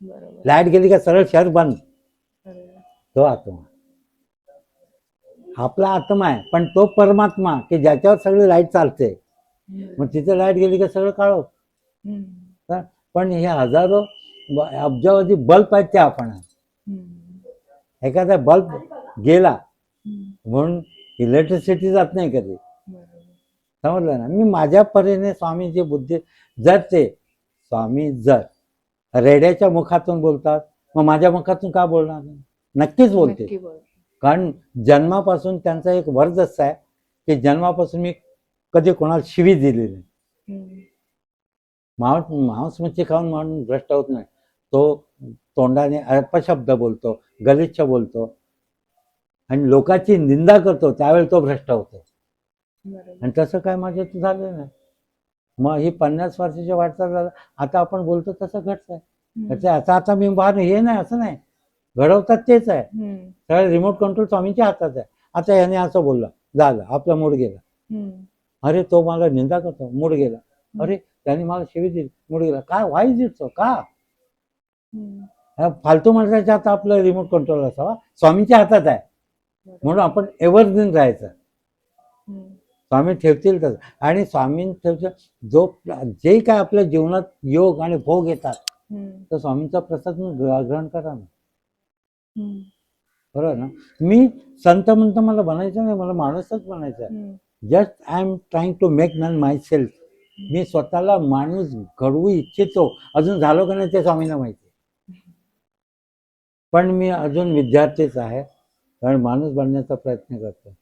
बरोबर. लाईट गेली का सरळ शहर बंद. बरोबर. तो आत्मा आपला आत्मा आहे, पण तो परमात्मा की ज्याच्यावर सगळी लाईट चालते. मग तिथे लाईट गेली का सगळं काळो. हम्म. पण हे हजारो अब्जावधी बल्ब आहेत ते आपण आहे. हम्म. एखादा बल्ब गेला हम्म. म्हणून इलेक्ट्रिसिटी जात नाही कधी. बरोबर. समजलं ना. मी माझ्या परीने स्वामीची बुद्धी जर ते स्वामी जर रेड्याच्या मुखातून बोलतात, मग माझ्या मुखातून का बोलणार नाही? नक्कीच बोलते. नक्की बोल. कारण जन्मापासून त्यांचा एक वरदस्त आहे की जन्मापासून मी कधी कोणाला शिवी दिलेली नाही. हम्म. मांस मच्छी खाऊन माणूस भ्रष्ट होत नाही. तो तोंडाने अपशब्द बोलतो, गलिच्छ बोलतो आणि लोकांची निंदा करतो, त्यावेळी तो भ्रष्ट होतो. बरोबर. आणि तसं काय माझ्यात झालं नाही. मग ही 50 वर्षाच्या वाटचाल झालं. आता आपण बोलतो तसं घडत आहे. हम्म. आता मी बाहेर हे नाही असं नाही, घडवतात तेच आहे. हम्म. सगळं रिमोट कंट्रोल स्वामींच्या हातात आहे. आता याने असं बोलला, झालं, आपला मूड गेला. हम्म. अरे तो मला निंदा करतो, मूड गेला. अरे त्याने मला शिवी दिली, मूड गेला. काय वाय इज इट सो? का हम्म. ह्या फालतू माणसाच्या हातात आपलं रिमोट कंट्रोल असावा? स्वामींच्या हातात आहे. बरोबर. म्हणून आपण एव्हरग्रीन राहायचं. हम्म. स्वामी ठेवतील तसं. आणि स्वामी ठेवतील जो जे काय आपल्या जीवनात योग आणि भोग येतात हम्म. तर स्वामींचा प्रसाद ग्रहण करा ना. हम्म. बरोबर ना. मी संत म्हणतो मला बनायचं नाही, मला माणूसच बनायचं आहे. Hmm. Just I am trying to make man myself. मी स्वतःला माणूस घडवू इच्छितो. अजून झालो का नाही ते स्वामींना माहिती. पण मी अजून विद्यार्थीच आहे, कारण माणूस बनण्याचा प्रयत्न करतो.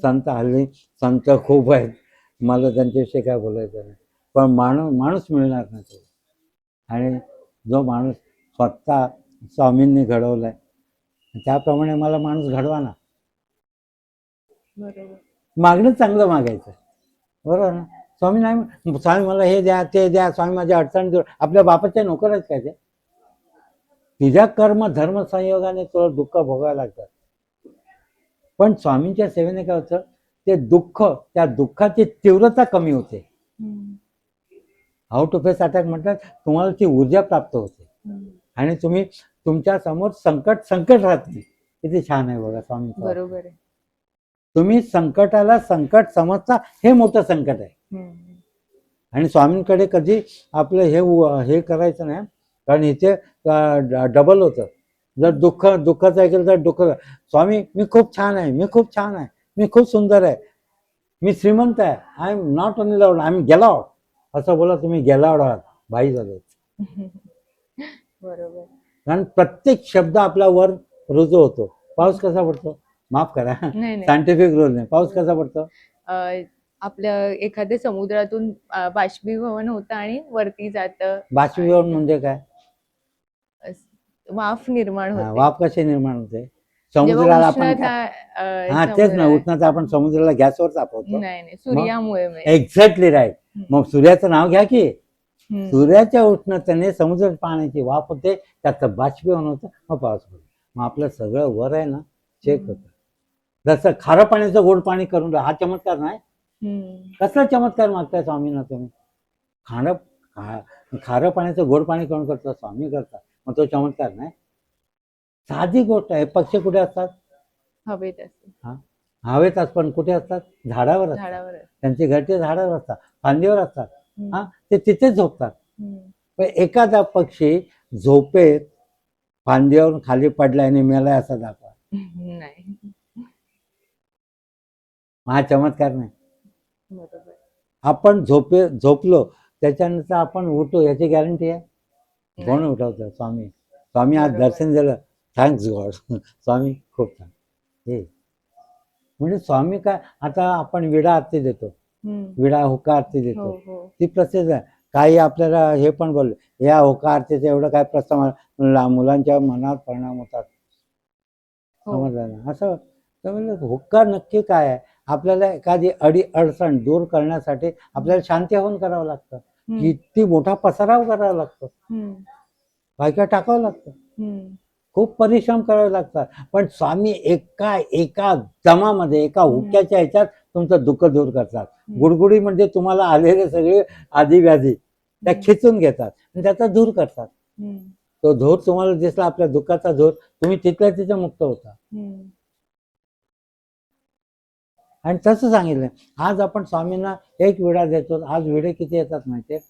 संत हल्ली संत खूप आहेत, मला त्यांच्याविषयी काय बोलायचं नाही. पण माणूस मिळणार नाही तो. आणि जो माणूस स्वतः स्वामींनी घडवलाय त्याप्रमाणे मला माणूस घडवा ना. बरोबर. मागणं चांगलं मागायचं. बरोबर ना. स्वामी नाही, स्वामी मला हे द्या ते द्या, स्वामी माझ्या अडचणी दूर. आपल्या बापाच्या नोकर आहेत काय ते? तुझ्या कर्म धर्म संयोगाने तुला दुःख भोगायला लागतात. पण स्वामींच्या सेवेने काय होतं, ते दुःख, त्या दुःखाची तीव्रता कमी होते. हम्म. हाऊ टू फेस अटॅक म्हणतात, तुम्हाला ती ऊर्जा प्राप्त होते. हम्म. आणि तुम्ही तुमच्या समोर संकट राहत नाही. किती छान आहे बघा स्वामी. बरोबर आहे. तुम्ही संकटाला संकट समजता, हे मोठं संकट आहे. हम्म. आणि स्वामींकडे कधी आपलं हे करायचं नाही, कारण इथे डबल होतं. जर दुःखाचं ऐकलं तर दुःख. स्वामी मी खूप छान आहे, मी खूप छान आहे, मी खूप सुंदर आहे, मी श्रीमंत आहे, I am not only loud, I am गेला आउट. असं बोला तुम्ही गेला आउट आहात, बाई झाले. बरोबर. कारण प्रत्येक शब्द आपला वर रुजू होतो. पाऊस कसा पडतो? माफ करा, नाही. सायंटिफिक रूल नाही. पाऊस कसा पडतो? आपल्या एखाद्या समुद्रातून बाष्पीभवन होतं आणि वरती जातं. बाष्पीभवन म्हणजे काय? वाफ निर्माण होते. वाफ कशी निर्माण होते? जेव्हा समुद्राला आपण उष्णता तेच ना, उष्णता आपण समुद्राला गॅसवर तापवतो. नाही सूर्यामुळे. Exactly right. मग सूर्याचं नाव घ्या की. हम्म. सूर्याच्या उष्णतेने समुद्र पाण्याची वाफ होते, त्याचं बाष्पीभवन होतं, मग पाऊस पडतो. मग आपलं सगळं वर आहे ना चेक होतं. जसं खारं पाण्याचं गोड पाणी करून हा चमत्कार नाही. कसला चमत्कार मागताय स्वामींना तुम्ही? खारं पाण्याचं गोड पाणी करून करतो, स्वामी करतात, मग तो चमत्कार नाही. साधी गोष्ट आहे. पक्षी कुठे असतात? हवेत असतात. हवेत पण कुठे असतात? झाडावर असतात. त्यांची घरटी झाडावर असतात, फांदीवर असतात. ते तिथेच झोपतात. पण एखादा पक्षी झोपेत फांदीवरून खाली पडलाय आणि मेलाय असा दाखवा. नाही. हा चमत्कार नाही. बरोबर. आपण झोपलो त्याच्यानंतर आपण उठतो याची गॅरंटी आहे? कोण उठवतं? स्वामी. स्वामी आज दर्शन दिलं, थँक्स गॉड. स्वामी खूप छान. हे म्हणजे स्वामी काय, आता आपण विडा आरती देतो, विडा होका आरती देतो, ती प्रसिद्ध आहे. काही आपल्याला हे पण बोलले, या होका आरतीचं एवढं काय प्रस्ताव मुलांच्या मनात परिणाम होतात. समजलं ना? असं तर म्हणजे होका नक्की काय आहे? आपल्याला एखादी अडचण दूर करण्यासाठी आपल्याला शांती हवन करावं लागतं. किती मोठा पसाराव करावा लागतो, काय काय टाकावं लागतं, खूप परिश्रम करावे लागतात. पण स्वामी एका दमामध्ये, एका हुक्याच्या ह्याच्यात तुमचं दुःख दूर करतात. गुडगुडी म्हणजे तुम्हाला आलेले सगळे आधी-व्याधी त्या खेचून घेतात आणि त्याचा दूर करतात. तो धूर तुम्हाला दिसला, आपल्या दुःखाचा धूर, तुम्ही तिथल्या तिथे मुक्त होता. आणि तसं सांगितलं. आज आपण स्वामींना एक विडा देतो. आज विडे किती येतात माहितीये?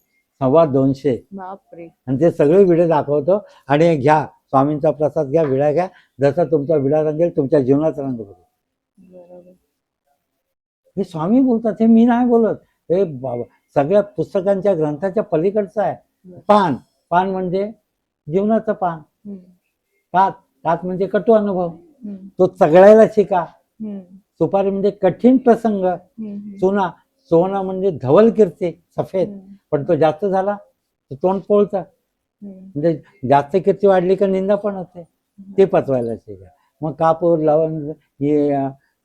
250. बापरे. आणि ते सगळे विडे दाखवतो आणि घ्या स्वामींचा प्रसाद घ्या, विडा घ्या, जसा तुमचा विडा रंगेल तुमच्या जीवनात रंग बरोबर. हे स्वामी बोलतात, हे मी नाही बोलत. हे सगळ्या पुस्तकांच्या ग्रंथाच्या पलीकडचं आहे. पान म्हणजे जीवनाचं पान. कात म्हणजे कटू अनुभव, तो चगळायला शिका. सुपारी म्हणजे कठीण प्रसंग. सोना म्हणजे धवल कीर्ती, सफेद. पण तो जास्त झाला तर तोंड पोळतं. म्हणजे जास्त कीर्ती वाढली का निंदा पण होते, ते पचवायला शिका. मग कापूर, लवंग, हे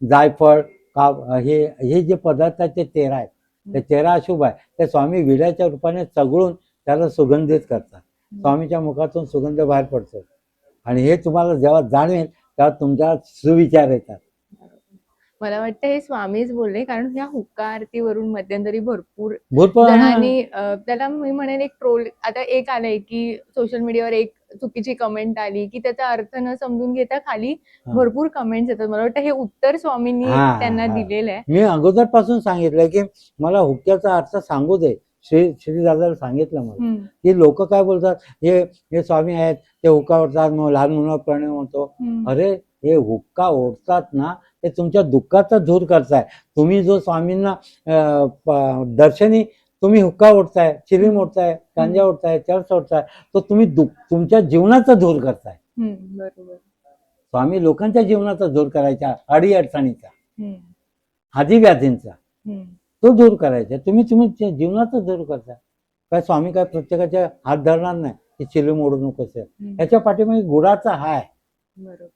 जायफळ, हे जे पदार्थ आहेत ते 13 आहेत. ते 13 अशुभ आहे. ते स्वामी विड्याच्या रूपाने चगळून त्याला सुगंधित करतात. स्वामीच्या मुखातून सुगंध बाहेर पडतो आणि हे तुम्हाला जेव्हा जाणवेल तेव्हा तुमच्या सुविचार येतात. मला वाटतं हे स्वामीच बोलले, कारण ह्या हुक्का आरतीवरून मध्यंतरी भरपूर भरपूर जणांनी त्याला मी म्हणेन एक ट्रोल आता एक आलंय की सोशल मीडियावर एक चुकीची कमेंट आली की त्याचा अर्थ न समजून घेता खाली भरपूर कमेंट्स येतात. मला वाटतं हे उत्तर स्वामींनी त्यांना दिलेलं आहे. मी अगोदरपासून सांगितलंय की मला हुक्क्याचा अर्थ सांगू दे. श्री दादाला सांगितलं मला की लोक काय बोलतात, हे स्वामी आहेत ते हुक्का ओढतात, मग लहान मुलांना प्रणय होतो. अरे हे हुक्का ओढतात ना, ते तुमच्या दुःखाचा दूर करताय. तुम्ही जो स्वामींना दर्शनी तुम्ही हुक्का ओढताय, चिलीम ओढताय, गांजा ओढताय, चर्च ओढताय, तो तुम्ही तुमच्या जीवनाचा दूर करताय. बरोबर. स्वामी लोकांच्या जीवनाचा दूर करायचा, अडी अडचणीचा, आधी-व्याधींचा तो दूर करायचा. तुम्ही जीवनाचा दूर करताय. काय स्वामी काय प्रत्येकाच्या हात धरणार नाही की चिलीम ओढू नकोस. याच्या पाठीमागे गुणाचा हाय. बरोबर.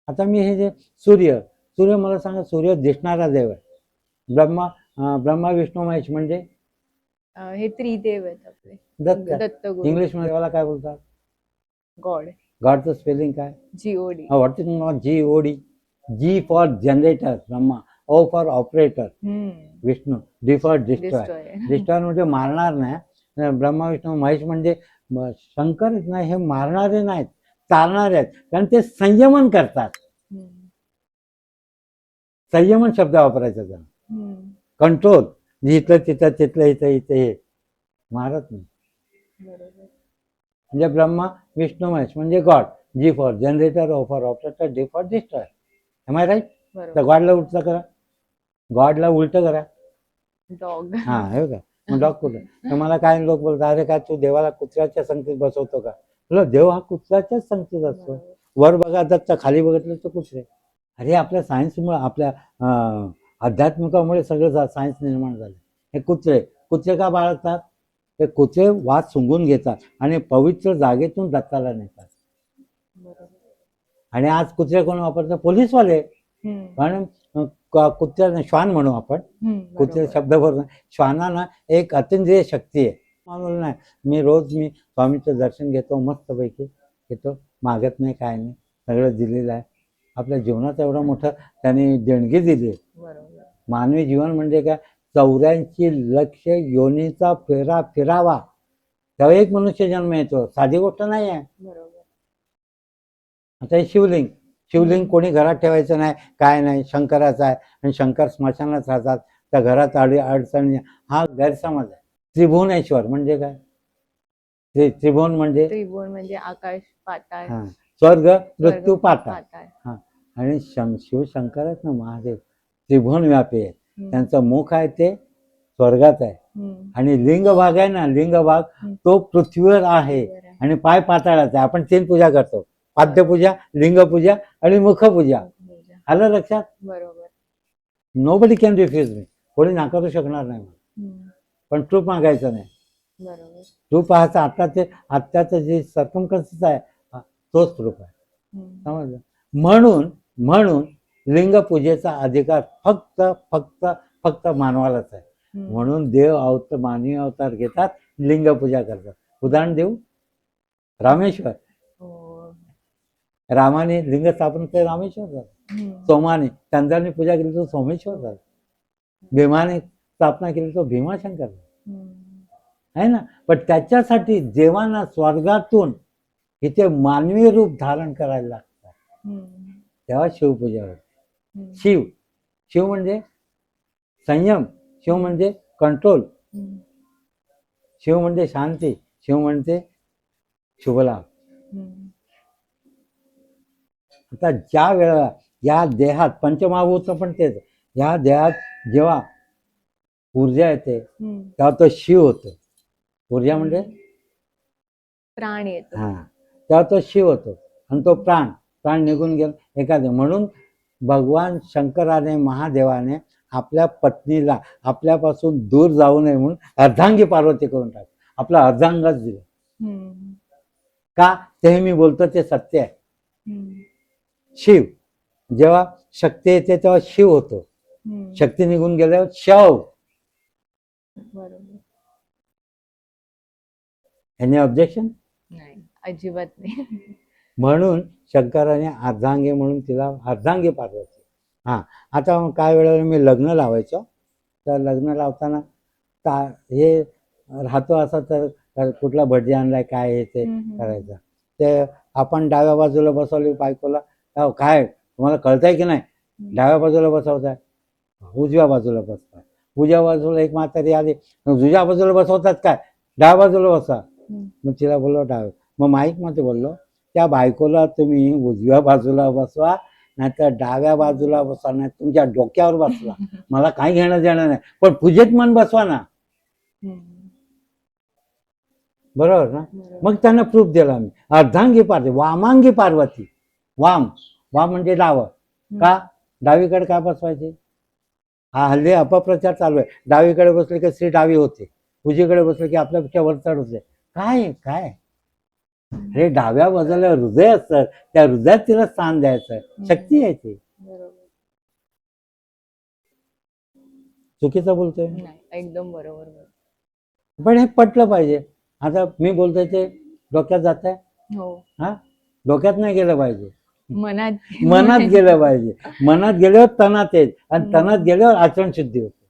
आता मी हे जे सूर्य मला सांगा, सूर्य दिसणारा देव आहे. ब्रह्मा विष्णू महेश म्हणजे हे त्रिदेव आहेत आपले. दत्त गुरु. इंग्लिश मध्ये देवाला काय बोलतात? गॉडचं स्पेलिंग काय? GOD. What is not GOD? G for generator Brahma, O for operator Vishnu, D for destroy. Destroy म्हणजे मारणार नाही. ब्रह्मा विष्णू महेश म्हणजे शंकरच नाही, हे मारणारे नाहीत, चालणारे आहेत. कारण ते संयमन करतात. संयमन शब्द वापरायचा त्यांना. कंट्रोल, इथलं तिथं, तिथलं इथं, इथं हे मारत नाही. म्हणजे ब्रह्मा विष्णू महेश म्हणजे god. G for generator, O for operator, D for destroy. Am I right? तर गॉडला उलट करा, गॉडला उलट करा. डॉग. हे का मग डॉग कुठे? तर मला काय लोक बोलतात, अरे काय तू देवाला कुत्र्याच्या संगतीत बसवतो का? तुला देव हा कुत्र्याच्याच संगतीत असतो. वर बघा दत्त, खाली बघितलं तर कुत्रे. अरे आपल्या सायन्समुळे, आपल्या अध्यात्मिकामुळे सगळं सायन्स निर्माण झालं. हे कुत्रे का बाळगतात? ते कुत्रे वाद सुंगून घेतात आणि पवित्र जागेतून दत्ताला नेतात. आणि आज कुत्रे कोण वापरतात? पोलीसवाले. कारण कुत्र्याला श्वान म्हणू आपण, कुत्रे शब्द बरोबर. श्वानांना एक अतिंद्रिय शक्ती आहे. मानवलं नाही, मी स्वामीचं दर्शन घेतो, मस्तपैकी घेतो, मागत नाही, काय नाही, सगळं दिलेलं आहे. आपल्या जीवनात एवढं मोठं त्यांनी देणगी दिली आहे. मानवी जीवन म्हणजे काय? 84 लक्ष योनीचा फेरा फिरावा तेव्हा एक मनुष्य जन्म येतो. साधी गोष्ट नाही आहे. आता हे शिवलिंग कोणी घरात ठेवायचं नाही, काय नाही, शंकराचा आहे आणि शंकर स्मशानात राहतात. त्या घरात अडचणी, हा गैरसमज आहे. त्रिभुवनेश्वर म्हणजे काय? त्रिभुवन म्हणजे आकाश, पाताळ, स्वर्ग, मृत्यू, पाताळ. आणि शिवशंकर आहेत ना, महादेव त्रिभुवन व्यापी आहेत. त्यांचं मुख आहे ते स्वर्गात आहे आणि लिंग भाग आहे ना, लिंग भाग तो पृथ्वीवर आहे आणि पाय पाताळाचा आहे. आपण 3 पूजा करतो, पाद्यपूजा, लिंगपूजा आणि मुखपूजा. आलं लक्षात? बरोबर. नोबडी कॅन रिफ्यूज मी, कोणी नाकारू शकणार नाही. पण ट्रूप मागायचं नाही. ट्रूप पाहायचं. आत्ताचं जे सर्कमस्टन्सेस आहे तोच ट्रूप आहे. समजलं? म्हणून लिंग पूजेचा अधिकार फक्त फक्त फक्त मानवालाच आहे. म्हणून देव मानवी अवतार घेतात, लिंग पूजा करतात. उदाहरण देऊ, रामेश्वर. हो. रामाने लिंग स्थापन केलं, रामेश्वर झालं. सोमाने चंद्राने पूजा केली तो सोमेश्वर झाला. भीमाने स्थापना केली तो भीमाशंकर झाला. आहे ना. पण त्याच्यासाठी देवांना स्वर्गातून इथे मानवी रूप धारण करायला लागतं, तेव्हा शिवपूजा होते. शिव म्हणजे संयम, शिव म्हणजे कंट्रोल, शिव म्हणजे शांती, शिव म्हणजे शुभलाभ. आता ज्या वेळेला या देहात पंचमहाभूत पण तेच, या देहात जेव्हा ऊर्जा येते तेव्हा तो शिव होतो. ऊर्जा म्हणजे प्राण येतो. हा, तेव्हा तो शिव होतो. आणि तो प्राण निघून गेला एखादे. म्हणून भगवान शंकराने, महादेवाने आपल्या पत्नीला आपल्यापासून दूर जाऊ नये म्हणून अर्धांगी पार्वती करून टाक, आपला अर्धांगच दिलं. का ते मी बोलतो ते सत्य आहे. शिव जेव्हा शक्ती येते तेव्हा शिव होतो, शक्ती निघून गेल्यावर शव. बरोबर. Any objection? नाही, अजिबात नाही. म्हणून शंकराने अर्धांगी म्हणून तिला अर्धांगी पार्वती. हां, आता काय वेळेला मी लग्न लावायचो, तर लग्न लावताना हे राहतो असं, तर कुठला भटजी आणलाय काय हे ते करायचं. ते आपण डाव्या बाजूला बसवली बायकोला, काय तुम्हाला कळतंय की नाही, डाव्या बाजूला बसवताय, उजव्या बाजूला बसताय. उजव्या बाजूला एक म्हातारी आली, उजव्या बाजूला बसवतात काय, डाव्या बाजूला बसा. मग तिला बोललो डाव्या. मग माईक मध्ये बोललो, त्या बायकोला तुम्ही उजव्या बाजूला बसवा, नाहीतर डाव्या बाजूला बसवा, नाही तुमच्या डोक्यावर बसवा, मला काही घेणं देणं नाही, पण पूजेत मन बसवा ना. बरोबर ना. मग त्यांना प्रूफ दिला मी. अर्धांगी पार्वती, वामांगी पार्वती. वाम म्हणजे डावं. का डावीकडे काय बसवायचे, हा हल्ली अपप्रचार चालू आहे. डावीकडे बसले की स्त्री डावी होते, उजवीकडे बसले की आपल्यापेक्षा वर चढ होते. काय हे डाव्या बाजूला हृदय असतं, त्या हृदयात तिला स्थान द्यायचं, शक्ती आहे ती. चुकीचं बोलतोय? एकदम बरोबर. पण हे पटलं पाहिजे. आता मी बोलतोय ते डोक्यात जात आहे. हो. हा, डोक्यात नाही गेलं पाहिजे, मनात गेलं पाहिजे. मनात गेल्यावर तनात येत, आणि तनात गेल्यावर आचरण शुद्धी होते.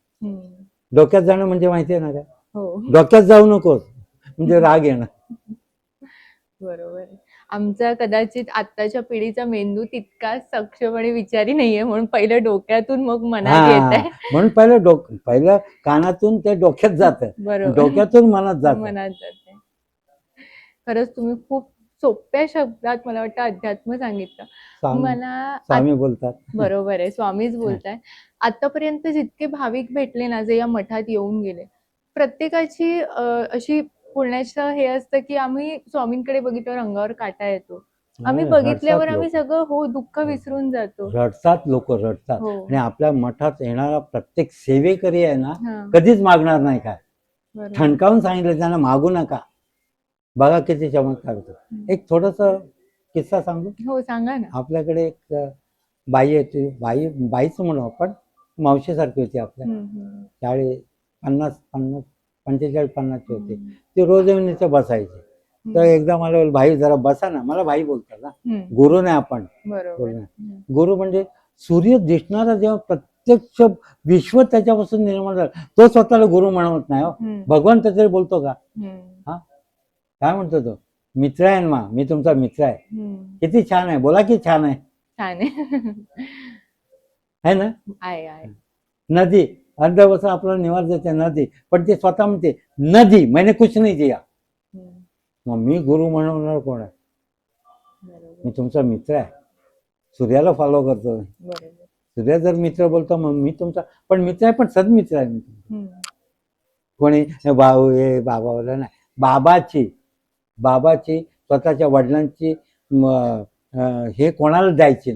डोक्यात जाणं म्हणजे माहिती आहे ना काय, डोक्यात जाऊ नकोस म्हणजे राग येणं. बरोबर. आमचा कदाचित आत्ताच्या पिढीचा मेंदू तितका सक्षम आणि विचारी नाहीये, म्हणून पहिलं डोक्यातून मग मनात येत आहे. म्हणून पहिलं कानातून ते डोक्यात जात, डोक्यातून मनात जाते. खरंच तुम्ही खूप सोप्या शब्दात मला वाटतं अध्यात्म सांगितलं. मला स्वामी बोलतात. बरोबर आहे, स्वामीच बोलताय. आतापर्यंत जितके भाविक भेटले ना, जे या मठात येऊन गेले, प्रत्येकाची अशी बोलण्याचं हे असतं की आम्ही स्वामींकडे बघितल्यावर अंगावर काटा येतो, आम्ही बघितल्यावर आम्ही सगळं दुःख विसरून जातो. रडतात लोक, रडतात. आणि आपल्या मठात येणारा प्रत्येक सेवेकरी आहे ना, कधीच मागणार नाही. काय ठणकावून सांगितलं त्यांना, मागू नका. बघा किती चमत्कार होतो. एक थोडस किस्सा सांगू? हो, सांगा ना. आपल्याकडे एक बाई होती, बाईच म्हणू आपण, मावशीसारखी होती आपल्या, 45-50 होती. ती रोज येऊन इथे बसायची. तर एकदा मला बोल, भाई जरा बसा ना. मला भाई बोलतात ना, गुरु नाही आपण. गुरु म्हणजे सूर्य दिसणारा जेव्हा प्रत्यक्ष विश्व त्याच्यापासून निर्माण झालं, तो स्वतःला गुरु म्हणत नाही. हो, भगवान त्याच्यावर बोलतो का? हा, काय म्हणतो तो, मित्र आहे ना, मी तुमचा मित्र आहे. किती छान आहे, बोला की छान आहे. छान आहे ना. नदी अंदर बसून आपल्याला निवास देते नदी, पण ते स्वतः म्हणते नदी मैंने कुछ नहीं दिया. मग मी गुरु म्हणणार कोण आहे? मी तुमचा मित्र आहे. सूर्याला फॉलो करतो. सूर्य जर मित्र बोलतो मग मी तुमचा पण मित्र आहे, पण सदमित्र आहे मी. कोणी भाऊ हे बाबाला नाही, बाबाची स्वतःच्या वडिलांची हे कोणाला द्यायची,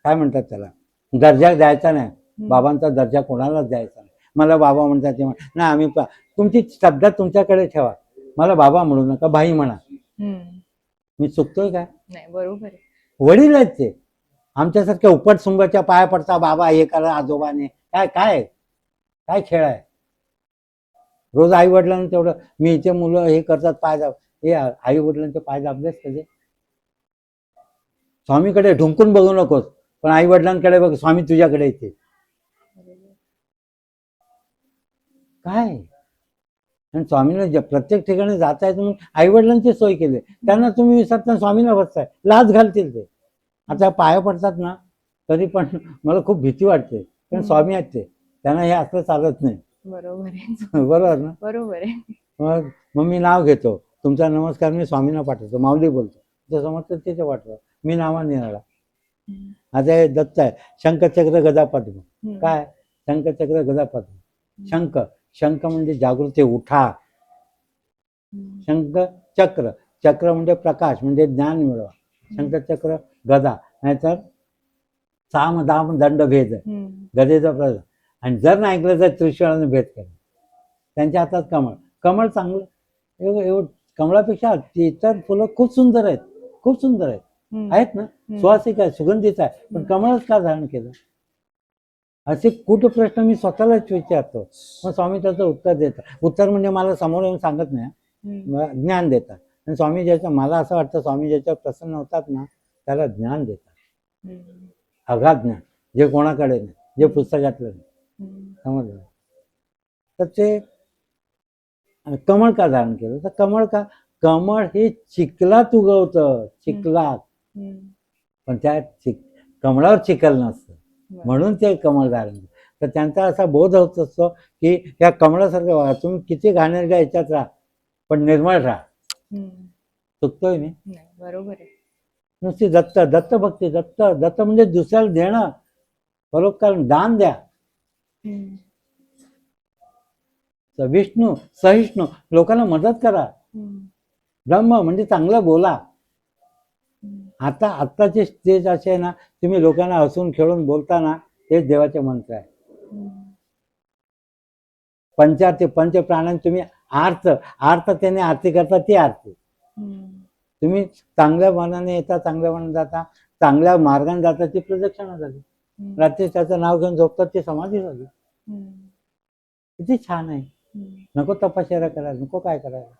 काय म्हणतात त्याला, दर्जा द्यायचा नाही. बाबांचा दर्जा कोणालाच द्यायचा नाही. मला बाबा म्हणतात ते नाही, आम्ही तुमची शब्द तुमच्याकडे ठेवा, मला बाबा म्हणू नका, भाई म्हणा. मी चुकतोय काय? नाही, बरोबर आहे. वडील आहेत ते. आमच्यासारख्या उपटसुंबाच्या पाया पडता बाबा हे करा आजोबाने, काय काय काय खेळ आहे? रोज आई वडिलांना तेवढं मी इथे मुलं हे करतात पाय दाब, हे आई वडिलांचे पाय दाबलेच कधी? स्वामीकडे ढुंकून बघू नकोस, पण आई वडिलांकडे बघ, स्वामी तुझ्याकडे येते. काय? आणि स्वामीला प्रत्येक ठिकाणी जाताय तुम्ही, आई वडिलांची सोय केली, त्यांना तुम्ही विसरता, स्वामीला बसताय, लाज घालतील ते. आता पाया पडतात ना, तरी पण मला खूप भीती वाटते, कारण स्वामी आहेत ते, त्यांना हे असं चालत नाही. बरोबर आहे. बरोबर ना? बरोबर आहे. मग मी नाव घेतो, तुमचा नमस्कार मी स्वामींना पाठवतो, माऊली बोलतो, ते समजतं तिथे पाठवा, मी नावाने निघाला. आता हे दत्त आहे, शंखचक्र गदा पद्म. काय? शंखचक्र गदा पद्म. शंख, शंख म्हणजे जागृती, उठा. शंख चक्र, चक्र म्हणजे प्रकाश, म्हणजे ज्ञान मिळवा. शंखचक्र गदा, नाहीतर साम दाम दंड भेद, गदेचा प्रकार. आणि जर नाही ऐकलं तर त्रिशूळाने भेद केला. त्यांच्या हातात कमळ, कमळ चांगलं, एवढं कमळापेक्षा इतर फुलं खूप सुंदर आहेत, खूप सुंदर आहेत ना, सुवासिक आहे, सुगंधित आहे, पण कमळच का धारण केलं? असे कुठे प्रश्न मी स्वतःलाच विचारतो. मग स्वामी त्याचं उत्तर देतात. उत्तर म्हणजे मला समोर येऊन सांगत नाही, ज्ञान देतात. आणि स्वामी ज्याचं, मला असं वाटतं स्वामी ज्याच्यावर प्रसन्न होतात ना, त्याला ज्ञान देतात, अगाध ज्ञान, जे कोणाकडे नाही, जे पुस्तकातलं नाही. समजलं? तर ते कमळ का धारण केलं? तर कमळ का, कमळ हे चिखलात उगवतं, चिखलात, पण त्या कमळावर चिखल नसतं, म्हणून ते कमळ धारण केलं. तर त्यांचा असा बोध होत असतो की या कमळासारखं बघा, तुम्ही किती घाणेरड्या ह्याच्यात राहा, पण निर्मळ राहा. चुकतोय मी? बरोबर आहे. नुसती दत्त, दत्त भक्ती, दत्त, दत्त म्हणजे दुसऱ्याला देणं, परोपकार, दान द्या. विष्णू, सहिष्णू, लोकांना मदत करा. ब्रह्म म्हणजे चांगलं बोला. आत्ताचे स्टेज असे आहे ना, तुम्ही लोकांना हसून खेळून बोलताना, तेच देवाचे मंत्र आहे. पंचारती, पंच प्राणांनी तुम्ही आर्ततेने आरती करता, ती आरती. तुम्ही चांगल्या मनाने येता, चांगल्या मनाने जाता, चांगल्या मार्गाने जाता, ती प्रदक्षिणा झाली. रात्री त्याचं नाव घेऊन झोपतात, ती समाधी झाली. किती छान आहे. नको तपश्चर्या करायला, नको काय करायला.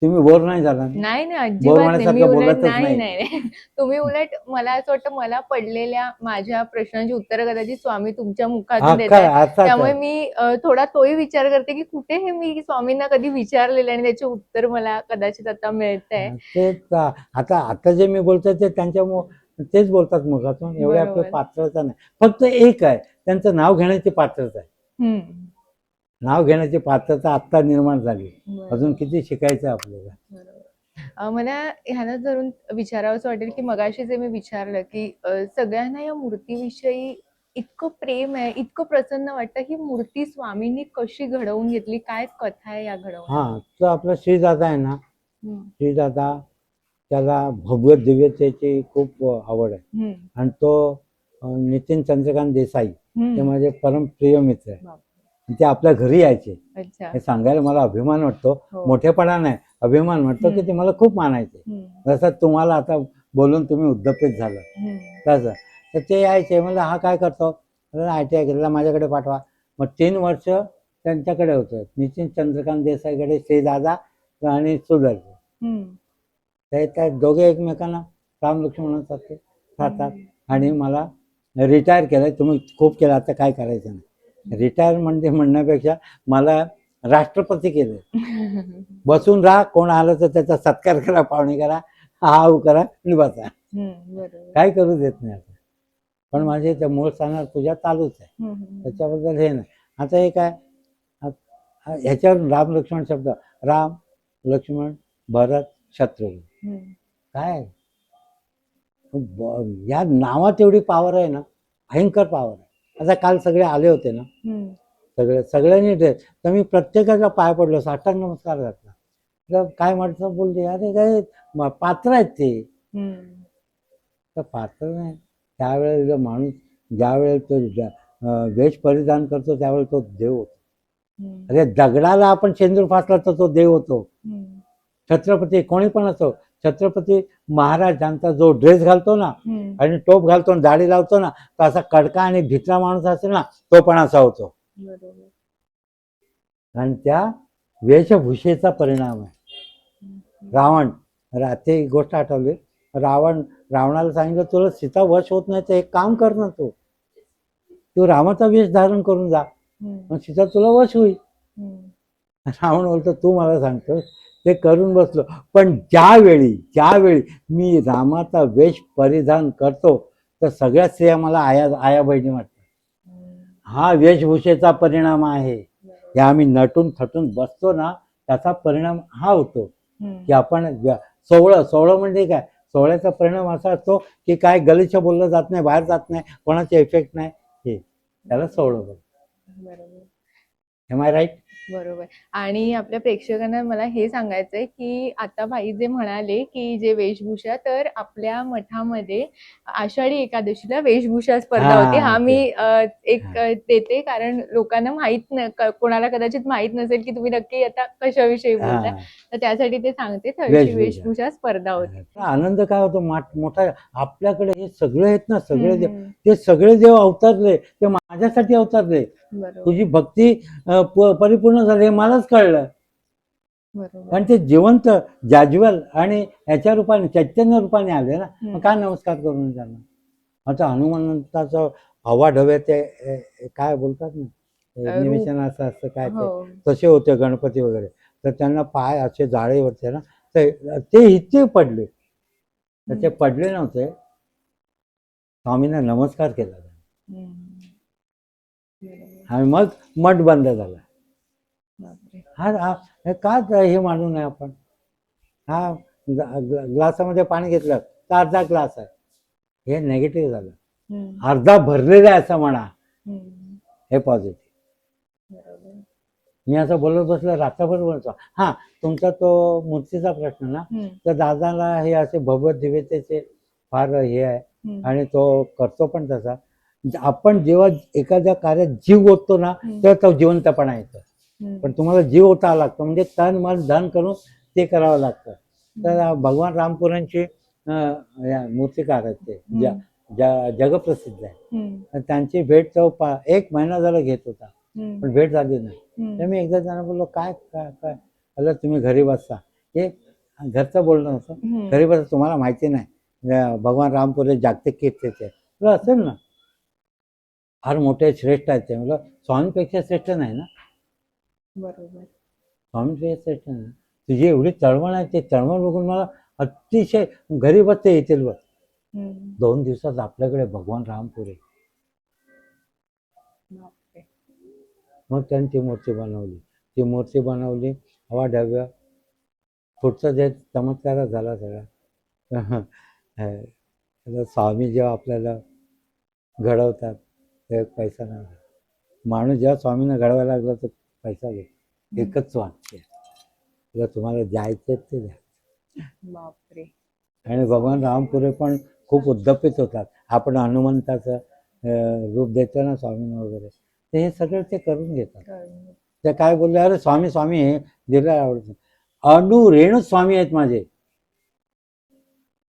तुम्ही बोर नाही झाला? नाही नाही, अजिबात नाही. मी उलट बोलतच नाही नाही. नाही तुम्ही उलट, मला असं वाटतं, मला पडलेल्या माझ्या प्रश्नांची उत्तरं कदाचित स्वामी तुमच्या मुखातून देतात, त्यामुळे मी थोडा तोही विचार करते की कुठे हे मी स्वामींना कधी विचारलेलं आणि त्याचे उत्तर मला कदाचित आता मिळतंय. तेच आता जे मी बोलतोय ते त्यांच्या तेच बोलतात मुखातून. एवढे आपलं पात्रता नाही, फक्त एक आहे, त्यांचं नाव घेण्याची पात्रता आहे. नाव घेण्याची पात्रता आत्ता निर्माण झाली, अजून किती शिकायचं आपल्याला. मला ह्याला धरून विचारावंसं वाटेल की मगाशी जे मी विचारलं की सगळ्यांना या मूर्तीविषयी इतकं प्रेम आहे, इतकं प्रसन्न वाटतं, ही मूर्ती स्वामींनी कशी घडवून घेतली, काय कथा आहे या घडवून? हा, तो आपला श्रीदादा आहे ना, श्रीदादा, त्याला भगवत दिव्यतेची खूप आवड आहे. आणि तो नितीन चंद्रकांत देसाई, ते माझे परम प्रिय मित्र आहे. ते आपल्या घरी यायचे. हे सांगायला मला अभिमान वाटतो, मोठेपणा नाही, अभिमान वाटतो की ते मला खूप मानायचे. जसं तुम्हाला आता बोलून तुम्ही उद्दपित झालं तसं. तर ते यायचे, मला हा काय करतो, ITI केलेला, माझ्याकडे पाठवा. मग 3 वर्ष त्यांच्याकडे होतं, नितीन चंद्रकांत देसाईकडे, श्रीदादा आणि सुदर्शन. ते त्या दोघे एकमेकांना राम लक्ष्मणासारखे राहतात. आणि मला रिटायर केलं, तुम्ही खूप केलं, आता काय करायचं नाही. रिटायर म्हणजे म्हणण्यापेक्षा मला राष्ट्रपती केले. बसून राहा, कोण आलं तर त्याचा सत्कार करा, पाहुणे करा, हा करा आणि बसा, काय करू देत नाही आता. पण माझे त्या मूळ स्थानावर पूजा चालूच आहे, त्याच्याबद्दल हे नाही. आता हे काय, ह्याच्यावर राम लक्ष्मण शब्द, राम लक्ष्मण भरत शत्रुघ्न, काय या नावात एवढी पॉवर आहे ना, भयंकर पॉवर आहे. आता काल सगळे आले होते ना, सगळ्यांनी तर मी प्रत्येकाला पाय पडलो, साष्टांग नमस्कार घातला. तर काय म्हटलं, बोलते अरे काय पात्र आहेत ते. तर पात्र नाही, त्यावेळेला माणूस ज्यावेळेला तो वेश परिधान करतो त्यावेळेला तो देव होतो. अरे दगडाला आपण शेंदूर फासला तर तो देव होतो. छत्रपती कोणी पण असो, छत्रपती महाराजांचा जो ड्रेस घालतो ना आणि टोप घालतो आणि दाढी लावतो ना, तो असा कडका आणि भित्रा माणूस असेल ना, तो पण असा होतो. बरोबर. आणि त्या वेशभूषेचा परिणाम आहे. रावण, ते एक गोष्ट आठवली. रावणाला सांगितलं, तुला सीता वश होत नाही तर एक काम कर ना, तू रामाचा वेश धारण करून जा, मग सीता तुला वश होईल. रावण बोलतो, तू मला सांगतो. ते करून बसलो. पण ज्यावेळी मी रामाचा वेश परिधान करतो, तर सगळ्या स्त्रिया मला आया बहिणी वाटतात. हा वेशभूषेचा परिणाम आहे. या आम्ही नटून थटून बसतो ना, त्याचा परिणाम हा होतो की आपण सोवळं म्हणजे काय, सोहळ्याचा परिणाम असा असतो की काय गलिच्छ बोललं जात नाही, बाहेर जात नाही, कोणाचे इफेक्ट नाही, हे त्याला सोहळं बोलतो. बरोबर. Am I right? बरोबर. आणि आपल्या प्रेक्षकांना मला हे सांगायचंय की आता भाई जे म्हणाले की जे वेशभूषा, तर आपल्या मठामध्ये आषाढी एकादशीला वेशभूषा स्पर्धा होती. हा मी एक देते, कारण लोकांना कोणाला कदाचित माहित नसेल की तुम्ही नक्की आता कशाविषयी बोलताय, तर त्यासाठी ते सांगते. तशी वेशभूषा स्पर्धा होती. आनंद काय होतो मोठा, आपल्याकडे हे सगळे आहेत ना, सगळे देव, ते सगळे देव अवतारले, ते माझ्यासाठी अवतारले. तुझी भक्ती परिपूर्ण झाली हे मलाच कळलं. कारण ते जिवंत जाज्वल आणि ह्याच्या रूपाने, चैतन्य रूपाने आले ना, मग काय नमस्कार करून त्यांना. आता हनुमंताचं हवाढव्या ते काय बोलतात ना, निवेशन असं असतं काय, तसे होते गणपती वगैरे. तर त्यांना पाय असे जाळे होते ना, ते इतके पडले, तर ते पडले नव्हते. स्वामींना नमस्कार केला आणि मग मठ बंद झाला. का हे मानू नये आपण. हा ग्लासामध्ये पाणी घेतलं तर अर्धा ग्लास आहे, हे नेगेटिव्ह झालं. अर्धा भरलेला आहे असं म्हणा, हे पॉझिटिव्ह. मी असं बोलत बसलो, रात्रभर बोलतो. हा, तुमचा तो मूर्तीचा प्रश्न ना, तर दादाला हे असे भगवत दिव्यतेचे फार हे आहे आणि तो करतो पण तसा. आपण जेव्हा एखाद्या कार्यात जीव ओततो ना, तेव्हा तो जिवंतपणा येतो. पण तुम्हाला जीव ओतावा लागतो, म्हणजे तन मन धन करून ते करावं लागतं. तर भगवान रामपुरांची मूर्तिकार आहेत ते, जगप्रसिद्ध आहे. त्यांची भेट तो 1 महिना झाला घेत होता, पण भेट झाली नाही. तर मी एकदा त्यांना बोललो, काय काय काय अरे तुम्ही घरी बसता, हे घरचं बोलणं होतं, घरी बसता, तुम्हाला माहिती नाही भगवान रामपुरे जागतिक कीर्तीचे असेल ना, फार मोठे श्रेष्ठ आहेत ते. म्हटलं स्वामीपेक्षा श्रेष्ठ नाही ना. बरोबर, स्वामीपेक्षा श्रेष्ठ नाही. तुझी एवढी तळमळ आहे, ते तळमळ बघून मला अतिशय, घरी बसते येतील बस. 2 दिवसात आपल्याकडे भगवान रामपुरे. मग त्यांनी ती मूर्ती बनवली, हवा ढव्य. पुढचं जे चमत्कार झाला सगळा. स्वामी जेव्हा आपल्याला घडवतात तेव्हा पैसा नाही. माणूस जेव्हा स्वामींना घडवायला लागला तर पैसा घेतो. एकच वाक्य, तुला तुम्हाला द्यायचे ते द्या. बापरे. आणि भगवान रामपुरे पण खूप उद्दपित होतात. आपण हनुमंताचं रूप देतो ना स्वामींना वगैरे, ते हे सगळं ते करून घेतात. ते काय बोलले, अरे स्वामी स्वामी हे दिलं आवडतं. रेणू स्वामी आहेत माझे.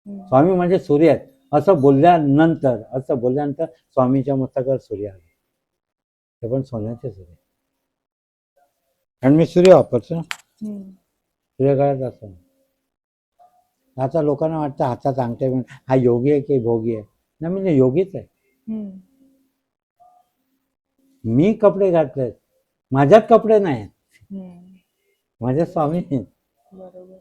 स्वामी म्हणजे सूर्य आहेत. असं बोलल्यानंतर स्वामीच्या मस्तकावर सूर्य आले. ते पण सोन्याचे सूर्य. आणि मी सूर्य वापरतो, सूर्यकाळात असतो. आता लोकांना वाटतं हातात अंगठ्या घेऊन हा योगी आहे की भोगी आहे. नाही, म्हणजे योगीच आहे. मी कपडे घातलेत, माझ्यात कपडे नाहीत, माझ्या स्वामी. बरोबर.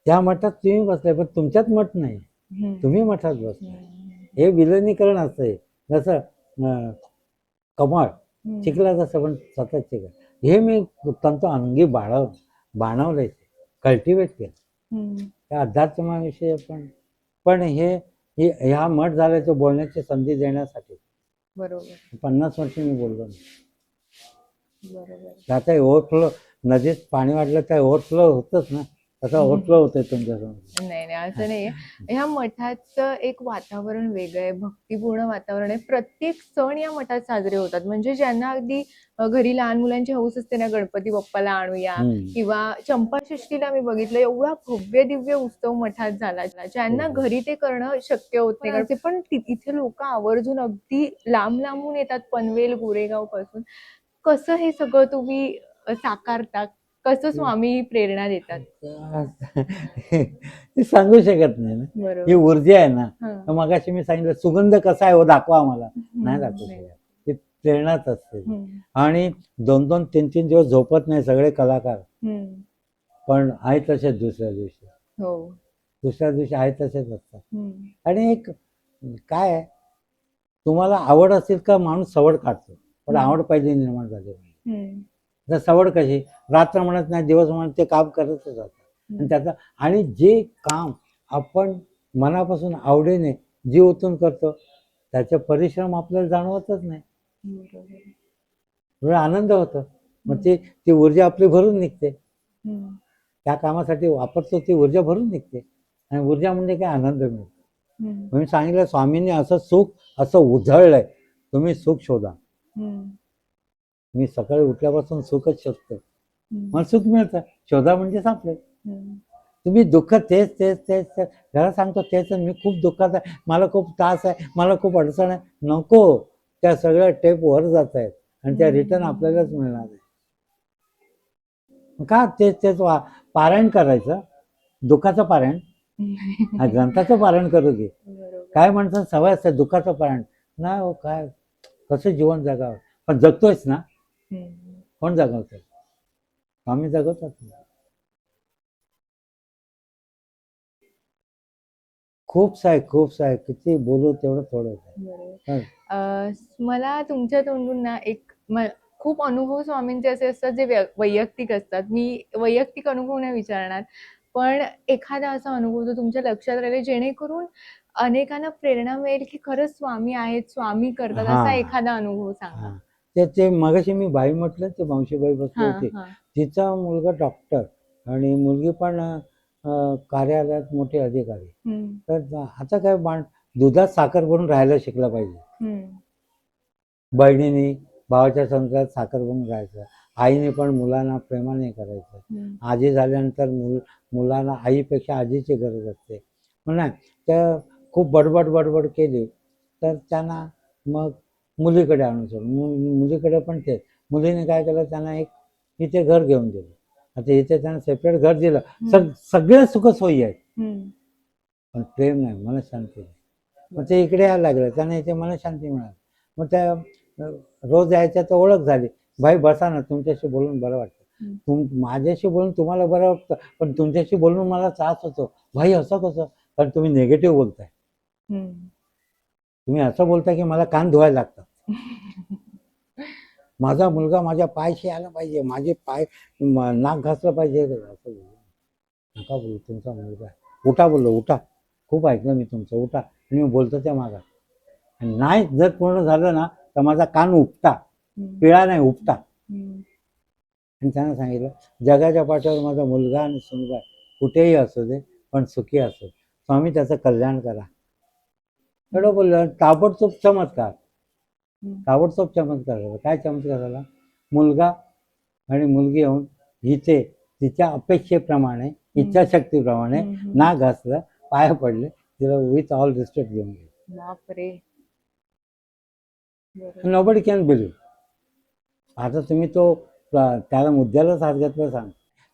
त्या मठात तुम्ही बसलाय, पण तुमच्यात मठ नाही, तुम्ही मठात बसलाय. हे विलिनीकरण असतंय. जसं कमळ चिखला जसं, पण सतत चिखल. हे मी तंतु अंगी बाणवलंय, कल्टिवेट केलं. त्या अध्यात्माविषयी पण ह्या मठ झाल्याचे बोलण्याची संधी देण्यासाठी. बरोबर. 50 वर्ष मी बोललो नाही. बरोबर. आता ओव्हरफ्लो, नदीत पाणी वाढलं तर ओव्हरफ्लो होतच ना. तसा ओव्हरफ्लो होतोय तुमच्यासमोर. नाही नाही, असं नाहीये. ह्या मठाचं एक वातावरण वेगळं आहे, भक्तिपूर्ण वातावरण आहे. प्रत्येक सण या मठात साजरे होतात. म्हणजे ज्यांना अगदी घरी लहान मुलांची हौस असते ना, गणपती बाप्पाला आणूया किंवा चंपाषष्ठीला मी बघितलं एवढा भव्य दिव्य उत्सव मठात झाला. ज्यांना घरी ते करणं शक्य होत नाही, पण इथे लोक आवर्जून अगदी लांब लांबून येतात, पनवेल, गोरेगाव पासून. कसं हे सगळं तुम्ही साकारता? कसं स्वामी प्रेरणा देतात? ते सांगू शकत नाही ना. ही बरोबर. ऊर्जा आहे ना. हं. तर मगाशी मी सांगितलं सुगंध कसा आहे हो दाखवा आम्हाला. नाही दाखवू नाही. शकत. ती प्रेरणाच असते. हं. आणि 2-2, 3-3 दिवस झोपत नाही सगळे कलाकार. हं. पण आहे तसेच दुसऱ्या दिवशी. हो. दुसऱ्या दिवशी आहे तसेच असतात. हं. आणि एक काय आहे, तुम्हाला आवड असेल का माणूस सवड काढतो. पण आवड पाहिजे निर्माण झाली पाहिजे. हं. तर सवड कशी रात्र म्हणत नाही दिवस म्हणत ते काम करतच जातात. आणि त्याचा आणि जे काम आपण मनापासून आवडीने जीव ओतून करतो त्याचे परिश्रम आपल्याला जाणवतच नाही. बरोबर. थोडा आनंद होतो. मग ती ऊर्जा आपली भरून निघते. हं. त्या कामासाठी वापरतो ती ऊर्जा भरून निघते. आणि ऊर्जा म्हणजे काय आनंद मिळतो. हं. म्हणून सांगितलं स्वामींनी असं सुख असं उधळलंय, तुम्ही सुख शोधा. हं. मी सकाळी उठल्यापासून सुखच शोधतो. हं. मला सुख मिळतं. शोधा म्हणजे सापडेल. हं. तुम्ही दुःख तेच तेच तेच तेच घरात सांगतो तेच मी खूप दुःखात आहे, मला खूप त्रास आहे, मला खूप अडचण आहे. नको, त्या सगळ्या टेप वर जात आहेत आणि त्या रिटर्न आपल्यालाच मिळणार आहे. का तेच तेच पारायण करायचं, दुःखाचं पारायण. ग्रंथाचं पारायण करू दे. बरोबर. काय माणसाला सवय असते दुःखाचं पारायण. नाही हो, काय कसं जीवन जगावं. पण जगतोयच ना. हं. कोण जगवतोय? स्वामी जगवतात ना. खूपसं आहे, खूपसं आहे. किती बोलू तेवढं थोडंच आहे. बरोबर. मला तुमच्या तोंडून ना एक खूप अनुभव स्वामींचे असे असतात जे वैयक्तिक असतात. मी वैयक्तिक अनुभव नाही विचारणार, पण एखादा असा अनुभव जो तुमच्या लक्षात राहिला जेणेकरून अनेकांना प्रेरणा मिळेल की खरंच स्वामी आहेत, स्वामी करतात, असा एखादा अनुभव सांगा. हां. ते मगाशी मी बाई म्हटलं ते मावशीबाई बसली हां, होती. हां. तिचा मुलगा डॉक्टर आणि मुलगी पण कार्यालयात मोठे अधिकारी. हं. तर आता काय दुधात साखर भरून राहायला शिकलं पाहिजे. हं. बहिणीने भावाच्या संसारात साखर बनून राहायचं. आईने पण मुलांना प्रेमाने करायचं. हं. आजी झाल्यानंतर मुलांना आईपेक्षा आजीची गरज असते. पण नाही, त्या खूप बडबड केली तर त्यांना मग मुलीकडे आणून सोडलं. मुलीकडे पण तेच. मुलीने काय केलं, त्यांना एक इथे घर घेऊन दिलं. आता इथे त्यांना सेपरेट घर दिलं. सगळे सुखसोयी आहेत. हं. पण प्रेम नाही, मनशांती नाही. मग ते इकडे यायला लागलं, त्यांना इथे मनशांती मिळाली. मग त्या रोज यायच्या तर ओळख झाली. भाई बसा ना, तुमच्याशी बोलून बरं वाटतं. माझ्याशी बोलून तुम्हाला बरं वाटतं, पण तुमच्याशी बोलून मला त्रास होतो. भाई असं कसं? कारण तुम्ही निगेटिव्ह बोलताय. तुम्ही असं बोलताय की मला कान धुवायला लागतात. माझा मुलगा माझ्या पायाशी आला पाहिजे, माझे पाय नाक घासलं पाहिजे. असं बोलू नका, बोलू तुमचा मुलगा आहे. उठा बोललो, उठा. खूप ऐकलं मी तुमचं, उठा. आणि मी बोलतो त्या मागा. आणि नाही जर पूर्ण झालं ना तर माझा कान उपटा, पिळा नाही उपटा. आणि त्यांना सांगितलं जगाच्या पाठीवर माझा मुलगा आणि सुनबाई कुठेही असू दे पण सुखी असो, स्वामी त्याचं कल्याण करा. एवढं बोललं. ताबडतोब चमत्कार. ताबडतोब चमत्कार झाला. काय चमत्कार झाला? मुलगा आणि मुलगी येऊन इथे तिच्या अपेक्षेप्रमाणे, इच्छाशक्तीप्रमाणे नाक घासलं, पाया पडले, तिला विथ ऑल रिस्पेक्ट घेऊन गेले. बापरे. Nobody can believe. आता तुम्ही तो त्याला मुद्द्यालाच हात घातला सांग.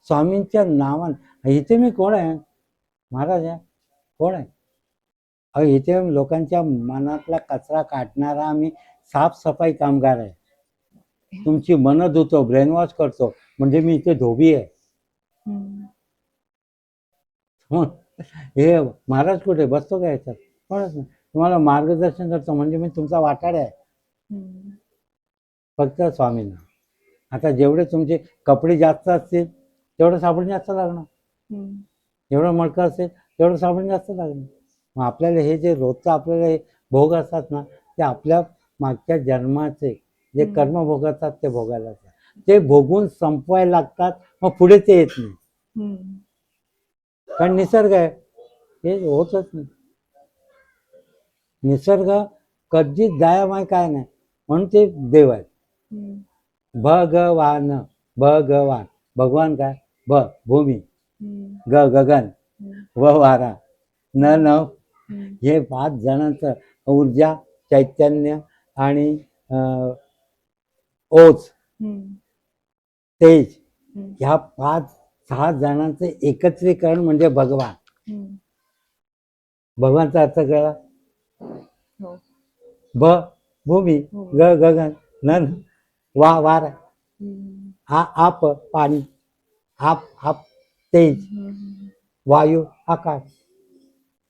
स्वामींच्या नावानं इथे मी कोण आहे? महाराज आहे. कोण आहे? अहो इथे लोकांच्या मनातला कचरा काढणारा आम्ही साफसफाई कामगार आहे. तुमची मनं धुतो, ब्रेन वॉश करतो, म्हणजे मी इथे धोबी आहे. हे महाराज कुठे बसतो का याच्यात? कोणच नाही. तुम्हाला मार्गदर्शन करतो म्हणजे मी तुमचा वाटाडा आहे. फक्त स्वामींना. आता जेवढे तुमचे कपडे जास्त असतील तेवढं साबण जास्त लागणार. एवढं मडकं असेल तेवढं साबण जास्त लागणार. मग आपल्याला हे जे रोजचं आपल्याला हे भोग असतात ना, ते आपल्या मागच्या जन्माचे जे कर्म भोग असतात ते भोगायला लागतात. ते भोगून संपवायला लागतात, मग पुढे ते येत नाही. कारण निसर्ग आहे, हे होतच नाही. निसर्ग कधीच जायामाय काय नाही, म्हणून ते देव आहेत. हम्म, भगवान, भगवान, भगवान काय? भूमी, हम्म, गगन, हम्म, वारा, नव, हम्म, हे 5 जणांचं ऊर्जा, चैतन्य आणि ओज, हम्म, तेज, हम्म, ह्या 5-6 जणांचं एकत्रीकरण म्हणजे भगवान. हम्म. भगवानचा अर्थ कळला? हो. भ भूमी, भूमी. गगन, नन, वारा, हम्म, आप पाणी, आप तेज, हम्म, वायू आकाश,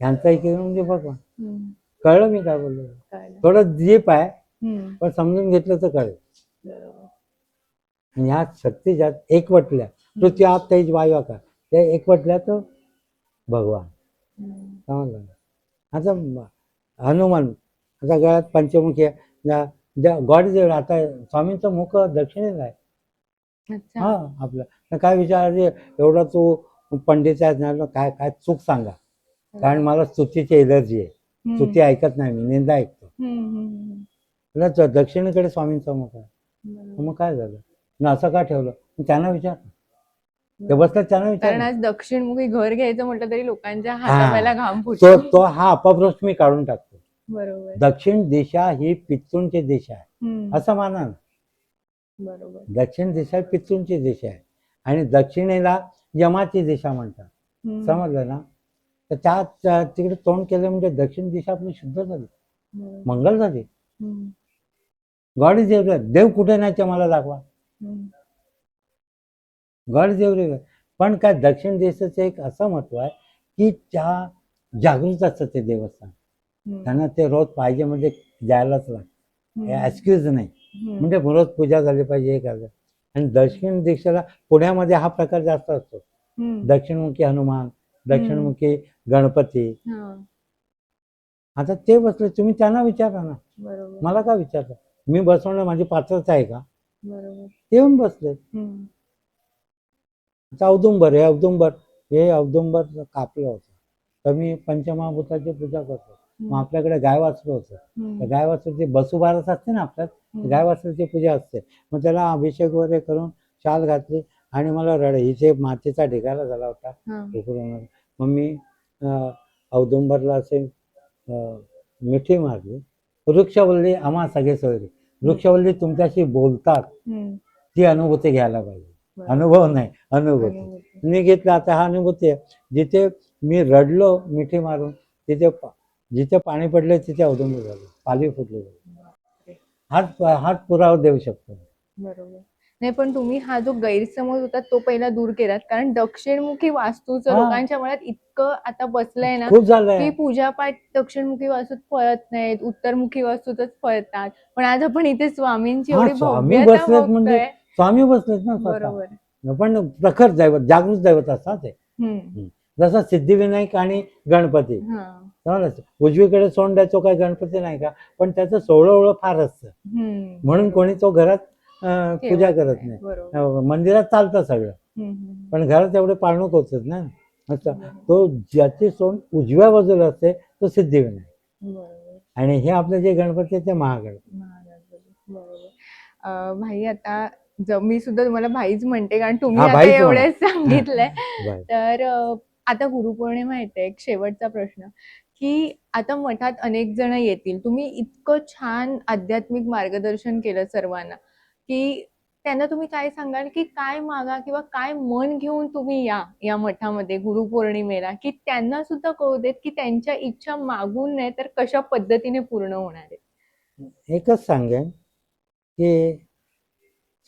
यांचा एकीकरण म्हणजे भगवान. हम्म. कळलं मी काय बोललो? कळलं. थोडं डीप आहे, हम्म, पण समजून घेतलं तर कळेल. बरोबर. आणि ह्या शक्ती ज्या एकवटल्या, पृथ्वी आप तेज वायू आकाश, त्या एकवटल्या तर भगवान. हम्म. समजलं? आता हनुमान, आता गळ्यात पंचमुखी आहे, गॉड इज, आता स्वामींचं मुख दक्षिणेला आहे. अच्छा. हा, आपलं तर काय विचारायचे, एवढा तू पंडित आहे ना, काय काय चूक सांगा, कारण मला स्तुतीची एलर्जी आहे. हम्म, स्तुती ऐकत नाही मी, निंदा ऐकतो. हम्म, हम्म, तुला दक्षिणेकडे स्वामींचा मुख आहे, बरोबर. मग काय झालं ना, असं का ठेवलं? मग त्यांना विचार, ते बरोबर. बसतात, त्यांना विचार. कारण आज दक्षिणमुखी घर घ्यायचं म्हटलं तरी लोकांच्या हा, हातापायला घाम तो फुटतो. तो हा अपभ्रंश मी काढून टाकतो. बरोबर. दक्षिण दिशा ही पितृंची दिशा आहे, हम्म, असं माना ना. बरोबर. दक्षिण दिशा पितृंची दिशा आहे आणि दक्षिणेला यमाची दिशा म्हणतात. हम्म, समजलं ना? तर तिकडे तोंड केलं म्हणजे दक्षिण दिशा आपली शुद्ध झाली, बरोबर. मंगल झाली. हम्म, गॉड इज एव्हरीवेअर. देव कुठे नाही ते मला दाखवा. हम्म, गॉड इज एव्हरीवेअर. पण काय, दक्षिण दिशेचं एक असं महत्व आहे की त्या जागृत असतं ते देवस्थान, हम्म, त्यांना ते रोज पाहिजे म्हणजे जायलाच लागतं, हम्म, एक्सक्यूज नाही. हम्म, म्हणजे रोज पूजा झाली पाहिजे, हे करायचं. आणि दक्षिण दिशेला पुण्यामध्ये हा प्रकार जास्त असतो. हम्म, दक्षिणमुखी हनुमान, दक्षिणमुखी गणपती. हा, आता ते बसले, तुम्ही त्यांना विचारा ना, बरोबर. मला का विचारता? मी बसवणं माझी पात्रता आहे का? बरोबर. ते येऊन बसले. हम्म, आता औदुंबर हे औदुंबर कापलं होतं, तर मी पंचमहाभूताची पूजा करतो. मग आपल्याकडे गाय वासरू होतं, तर गाय वासरूची बसुबारस असते ना आपल्यात, गाय वासरूची पूजा असते. मग त्याला अभिषेक वगैरे करून शाल घातली आणि मला हिचे मातीचा ढिगारा झाला होता उकरून. मग मी औदुंबरला असे मिठी मारली, वृक्षवल्ली आम्हा सगळे सोयरे, वृक्षवल्ली तुमच्याशी बोलतात, ती अनुभूती घ्यायला पाहिजे. अनुभव नाही, अनुभूती. मी घेतलं. आता हा अनुभूती आहे. जिथे मी रडलो मिठी मारून, जिथे पाणी पडलं तिथे औदुंबर झालं, पालवी फुटली. हाच पुरावा देऊ शकतो. बरोबर. नाही, पण तुम्ही हा जो गैरसमज होता तो पहिला दूर केलात, कारण दक्षिणमुखी वास्तूचं हा. लोकांच्या मनात इतकं आता बसलंय ना खूप झालंय. की पूजापाठ दक्षिणमुखी वास्तूत फळत नाहीत, उत्तरमुखी वास्तूतच फळतात. पण आज आपण इथे स्वामींची हा, एवढी स्वामी भव्यता बसलेत म्हणजे बघतोय. स्वामी बसलेत ना स्वतः. बरोबर. पण प्रखर दैवत, जागृत दैवत असतात ते. हम्म, जसं सिद्धिविनायक आणि गणपती. हा, समजलं? उजवीकडे सोंड आहे तो काय गणपती नाही का, पण त्याचं सोहळं फार असतं, हम्म, म्हणून कोणी तो घरात पूजा ठेवत करत नाही. नाही. बरोबर. मंदिरात चालतं सगळं, हम्म, पण घरात एवढे पाळणूक होतच ना. बरोबर. तो ज्याची सोंड उजव्या बाजूला असते तो सिद्धिविनायक, बरोबर. आणि हे आपले जे गणपती आहेत ते महागणपती. बरोबर. भाई, आता मी सुद्धा तुम्हाला भाईच म्हणते, कारण तुम्ही हा, आता भाईच म्हणा. एवढेच सांगितलंय. बाय. तर आता गुरुपौर्णिमा येते, एक शेवटचा प्रश्न, की आता मठात अनेक जण येतील, तुम्ही इतकं छान आध्यात्मिक मार्गदर्शन केलं सर्वांना, की त्यांना तुम्ही काय सांगाल, की काय मागा किंवा काय मन घेऊन तुम्ही या मठामध्ये गुरुपौर्णिमेला, की त्यांना सुद्धा कळू देत की त्यांच्या इच्छा मागून नाही तर कशा पद्धतीने पूर्ण होणार आहेत? एकच सांगेन की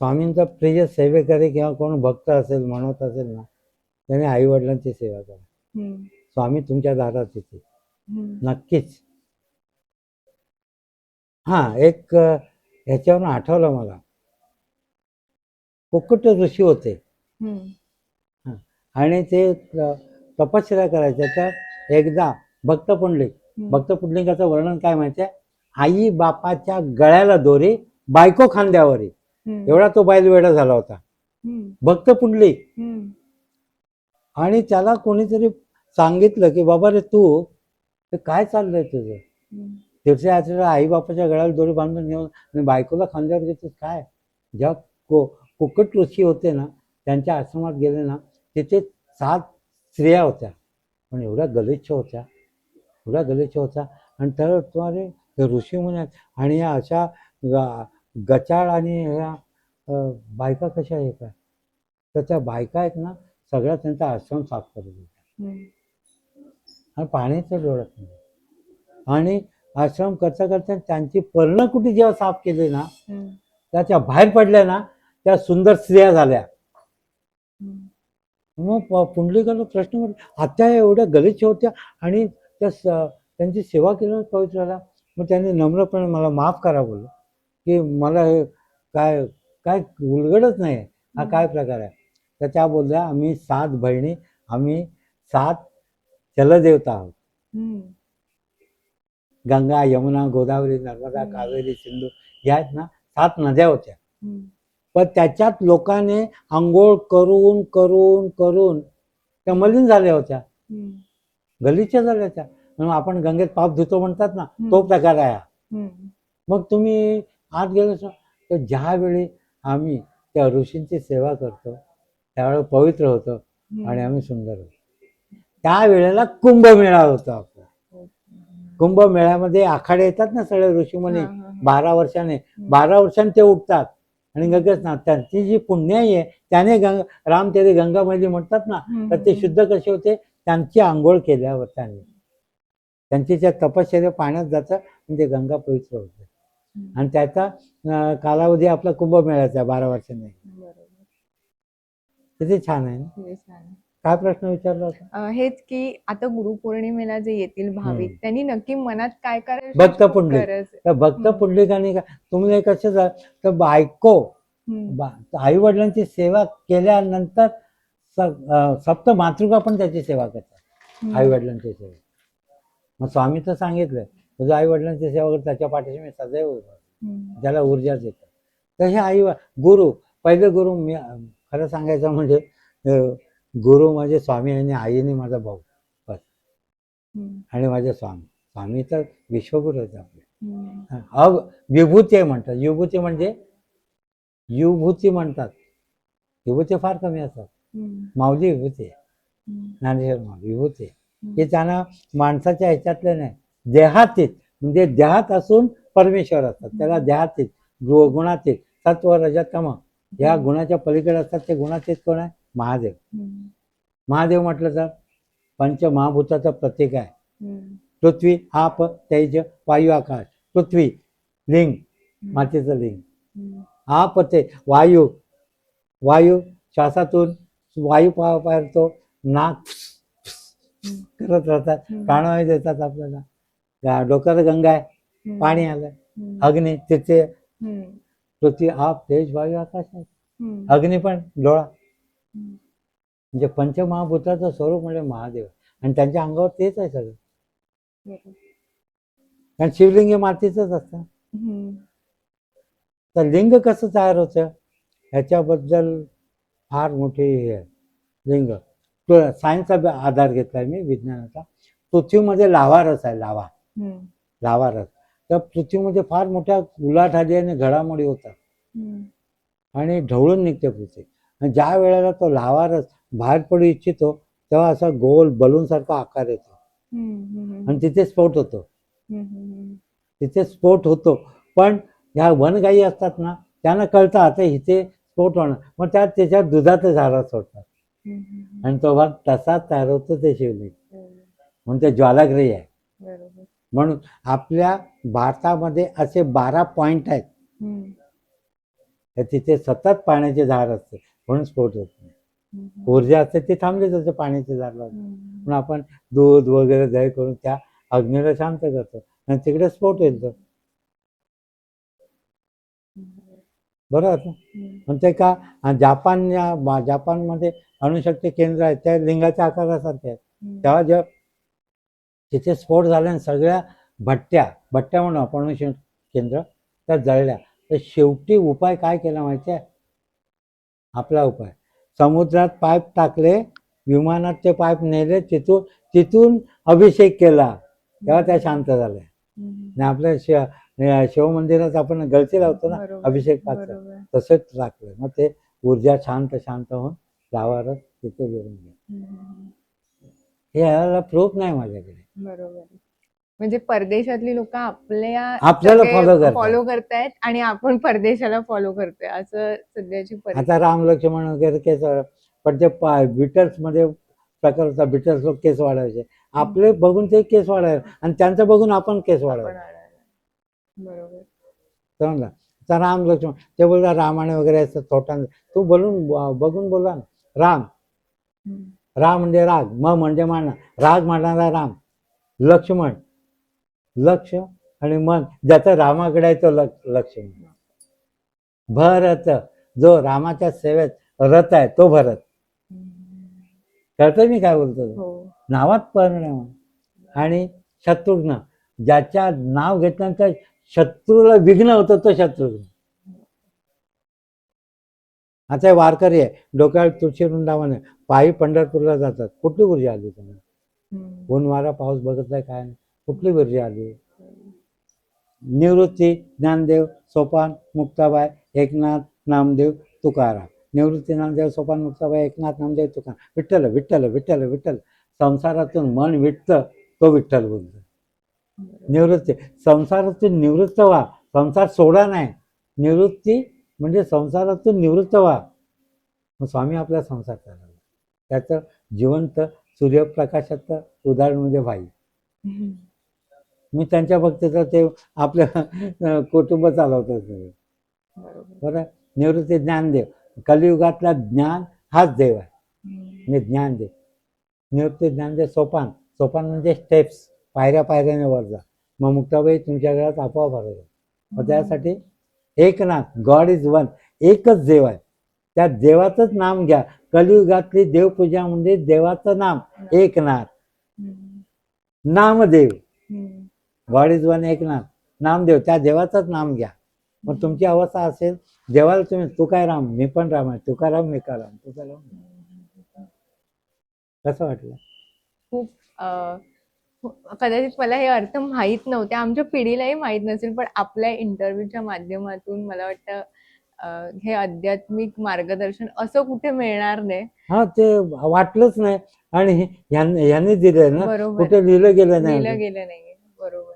स्वामींचा प्रिय सेवेकरी किंवा कोण भक्त असेल, म्हणत असेल ना, त्याने आई वडिलांची सेवा करा. स्वामी तुमच्या दारात येते नक्कीच. हा, एक ह्याच्यावरून आठवलं मला, कुक्कुट ऋषी होते. आणि ते तपश्चर्या करायचे. तर एकदा भक्तपुंडलिकाचं वर्णन काय माहितीये, आई बापाच्या गळ्याला दोरी, बायको खांद्यावरी, एवढा तो बैल वेडा झाला होता. भक्तपुंडलिक आणि त्याला कोणीतरी सांगितलं की बाबा रे तू ते काय चाललंय तुझं, तीर्थयात्रेला आई बापाच्या गळ्याला दोरी बांधून नेऊन आणि बायकोला खांद्यावर घेतोस काय. जेव्हा कुकट ऋषी होते ना, त्यांच्या आश्रमात गेले ना, तिथे 7 स्त्रिया होत्या, पण एवढ्या गलिच्छ होत्या, एवढ्या गलिच्छ होत्या. आणि तर तुम्हाला हे ऋषी मुनी आहेत आणि या अशा गचाळ आणि ह्या बायका कशा आहेत का, तर त्या बायका आहेत ना, सगळ्या त्यांचा आश्रम साफ करत होत्या आणि पाण्याचं डोळत नाही. आणि आश्रम करता करता त्यांची पर्णकुटी जेव्हा साफ केली ना, त्याच्या बाहेर पडल्या ना, त्या सुंदर स्त्रिया झाल्या. मग पुंडलिकाला प्रश्न पडला, आत्या एवढ्या गलिच्छ होत्या आणि त्यांची सेवा केली पवित्राला. मग त्यांनी नम्रपणे मला माफ करा बोललो की मला हे काय काय उलगडच नाही, हा काय प्रकार आहे. तर त्या बोलल्या आम्ही 7 बहिणी, आम्ही 7 जलदेवता आहोत. गंगा, यमुना, गोदावरी, नर्मदा, कावेरी, सिंधू या आहेत ना, 7 नद्या होत्या. पण त्याच्यात लोकांनी आंघोळ करून करून करून त्या मलिन झाल्या होत्या, गलिच्छ झाल्या होत्या. म्हणून आपण गंगेत पाप धुतो म्हणतात ना, तो प्रकार आहे. मग तुम्ही आत गेलो तर ज्यावेळी आम्ही त्या ऋषींची सेवा करतो त्यावेळेला पवित्र होतो आणि आम्ही सुंदर होतो. त्यावेळेला कुंभमेळा होता आपला. कुंभमेळ्यामध्ये आखाडे येतात ना, सगळे ऋषीमुनी 12 वर्षाने 12 वर्षांनी ते उठतात आणि गंगेत ना त्यांची जी पुण्याई आहे त्याने राम तेरे गंगा मैली म्हणतात ना, तर ते शुद्ध कसे होते, त्यांची आंघोळ केल्यावर त्यांची ज्या तपश्चर्या पाण्यात जातं म्हणजे गंगा पवित्र होते. आणि त्याचा कालावधी आपला कुंभमेळ्याचा 12 वर्षांनी. किती छान आहे ना. काय प्रश्न विचारला होता. हेच की आता गुरुपौर्णिमेला जे येतील भाविक त्यांनी नक्की मनात काय करायचं. भक्त पुंडलिक, तर भक्त पुंडलिकाने काय तुम्ही कसं तर बायको आई वडिलांची सेवा केल्यानंतर सप्त मातृका पण त्याची सेवा करतात, आई वडिलांची सेवा. मग स्वामी तर सांगितलंय तुझं आई वडिलांची सेवा कर, त्याच्या पाठीशी मी सदैव उभा, त्याला ऊर्जा देतात. तर हे आई गुरु, पहिले गुरु मी खरं सांगायचं म्हणजे गुरु माझे स्वामी आणि आईने माझा भाऊ बस, आणि माझे स्वामी तर विश्वगुरु आहेत आपले. विभूती म्हणतात, विभूती म्हणजे युभूती म्हणतात, विभूती फार कमी असतात. माऊली विभूती, ज्ञानेश्वर माऊली विभूती, हे त्यांना माणसाच्या ह्याच्यातले नाही, देहातीत म्हणजे देहात असून परमेश्वर असतात, त्याला देहातीत गुणातीत सत्व रजतम या गुणाच्या पलीकडे असतात. ते गुणातीत कोण आहे, महादेव. महादेव म्हटलं तर पंचमहाभूताचं प्रतीक आहे. पृथ्वी, आप, तेज, वायू, आकाश. पृथ्वी लिंग, मातीचं लिंग. आप ते वायू, वायू श्वासातून वायू पारतो, नाक करत राहतात, प्राणवायू देतात आपल्याला. डोक्यात गंगा आहे, पाणी आलं. अग्नी तिथे पृथ्वी, आप, तेज, वायू, आकाश आहे. अग्नी पण डोळा. म्हणजे पंचमहाभूताचं स्वरूप म्हणजे महादेव, आणि त्यांच्या अंगावर तेच आहे सगळं. कारण शिवलिंग हे मातीचंच असतं. तर लिंग कसं तयार होतं ह्याच्याबद्दल फार मोठी हे आहे. लिंग सायन्सचा आधार घेतलाय मी, विज्ञानाचा. पृथ्वीमध्ये लाव्हा रस आहे, लाव्हा रस. तर पृथ्वीमध्ये फार मोठ्या उलाढाली आणि घडामोडी होतात आणि ढवळून निघते पृथ्वी. आणि ज्या वेळेला तो लाव्हा रस बाहेर पडू इच्छितो तेव्हा असा गोल बलून सारखा आकार येतो आणि तिथे स्फोट होतो, तिथे स्फोट होतो. पण ह्या वनगायी असतात ना, त्यांना कळतं आता इथे स्फोट होणार, मग त्याच्यात दुधाचं झारा सोडतात आणि तो भाग तसाच तयार होतो, ते शिवलिंग म्हणून ते ज्वालाग्रही आहे. म्हणून आपल्या भारतामध्ये असे 12 पॉइंट आहेत, तिथे सतत पाण्याचे धार असते म्हणून स्फोट होत नाही. ऊर्जा असते ती थांबली जाते पाण्याचे धार लावून. म्हणून आपण दूध वगैरे दही करून त्या अग्नीला शांत करतो आणि तिकडे स्फोट येतो, बरोबर. म्हणते का जापानमध्ये अणुशक्ती केंद्र आहे, त्या लिंगाच्या आकारासारखे आहेत. तेव्हा जेव्हा तिथे स्फोट झाला आणि सगळ्या भट्ट्या म्हणून आपण केंद्र त्या जळल्या, तर शेवटी उपाय काय केला माहिती आहे, आपला उपाय समुद्रात पाईप टाकले विमानात ते पाईप नेले, तिथून अभिषेक केला, तेव्हा त्या शांत झाल्या. आणि आपल्या शिव मंदिरात आपण गळती लावतो ना बरोबर, अभिषेक पात्र, बरोबर. तसंच लागलं. मग ते ऊर्जा शांत होऊन फ्लावरच तिथे गिरून गेलं. हे याला प्रूफ नाही माझ्याकडे. बरोबर. म्हणजे परदेशातली लोक आपल्याला follow करतात. फॉलो करतायत आणि आपण परदेशाला फॉलो करतोय, असं सध्याची आता परिस्थिती. राम लक्ष्मण वगैरे केस पण ते बिटल्स मध्ये प्रकार होता, बिटल्स लोक केस वाढवायचे, आपले बघून ते केस वाढायचे आणि त्यांचं बघून आपण केस आपण वाढवायचे. आणायला. बरोबर. समजला. तर राम लक्ष्मण ते बोलता रामाने वगैरे असं थोटान, तू बघून बोला ना. राम म्हणजे राग, म्हणजे मानणं, राग मानणारा राम. लक्ष्मण, लक्ष आणि मन ज्याचं रामाकडे आहे तो लक्ष्मण. भरत, जो रामाच्या सेवेत रत आहे तो भरत. कळतंय मी काय बोलतो? हो. नावात परिणाम. आणि शत्रुघ्न, ज्याच्या नाव घेतल्यानंतर शत्रूला विघ्न होतं तो शत्रुघ्न. आता वारकरी आहे, डोक्यावर तुळशी वृंदावन, पायी पंढरपूरला जातात. कुठली ऊर्जा आली त्यांना? ऊन वारा पाऊस बघत नाही, काय नाही, कुठली ऊर्जा आली? निवृत्ती, ज्ञानदेव, सोपान, मुक्ताबाई, एकनाथ, नामदेव, तुकाराम. निवृत्ती, ज्ञानदेव, सोपान, मुक्ताबाई, एकनाथ, नामदेव, तुकाराम. विठ्ठल विठ्ठल विठ्ठल विठ्ठल. संसारातून मन विठ्ठल, तो विठ्ठल बोलतो. निवृत्ती, संसारातून निवृत्त व्हा, संसार सोडा नाही. निवृत्ती म्हणजे संसारातून निवृत्त व्हा. मग स्वामी आपला संसार चालवला. त्याचं जिवंत सूर्यप्रकाशाचं उदाहरण म्हणजे भाई. मी त्यांच्या भक्तीचं ते आपलं कुटुंब चालवतो सगळं. बरं. निवृत्ती, ज्ञानदेव, कलियुगातला ज्ञान हाच देव आहे, म्हणजे ज्ञानदेव. निवृत्ती, ज्ञानदेव, सोपान म्हणजे स्टेप्स, पायऱ्याने वर जा. मग मुक्ताबाई तुमच्या घरात आपोआप भरत. मग त्यासाठी एकनाथ, गॉड इज वन, एकच देव आहे, त्या देवाचंच नाम घ्या. कलियुगातली देवपूजा म्हणजे देवाचं नाम Eknath. Namdev, God is one, Eknath, Namdev, त्या देवाचंच नाम घ्या. मग तुमची अवस्था असेल, देवाला तुम्ही तू काय राम, मी पण राम आहे, तुकाराम मी का राम, तुकाराम. कसं वाटलं? खूप कदाचित मला हे अर्थ माहीत नव्हते, आमच्या पिढीलाही माहीत नसेल, पण आपल्या इंटरव्ह्यूच्या माध्यमातून मला वाटतं हे आध्यात्मिक मार्गदर्शन असं कुठे मिळणार नाही. हा, ते वाटलंच नाही. आणि यांनी दिलंय ना, बरोबर. कुठे लिहिलं गेलं नाही. लिहिलं गेलं नाहीये. बरोबर.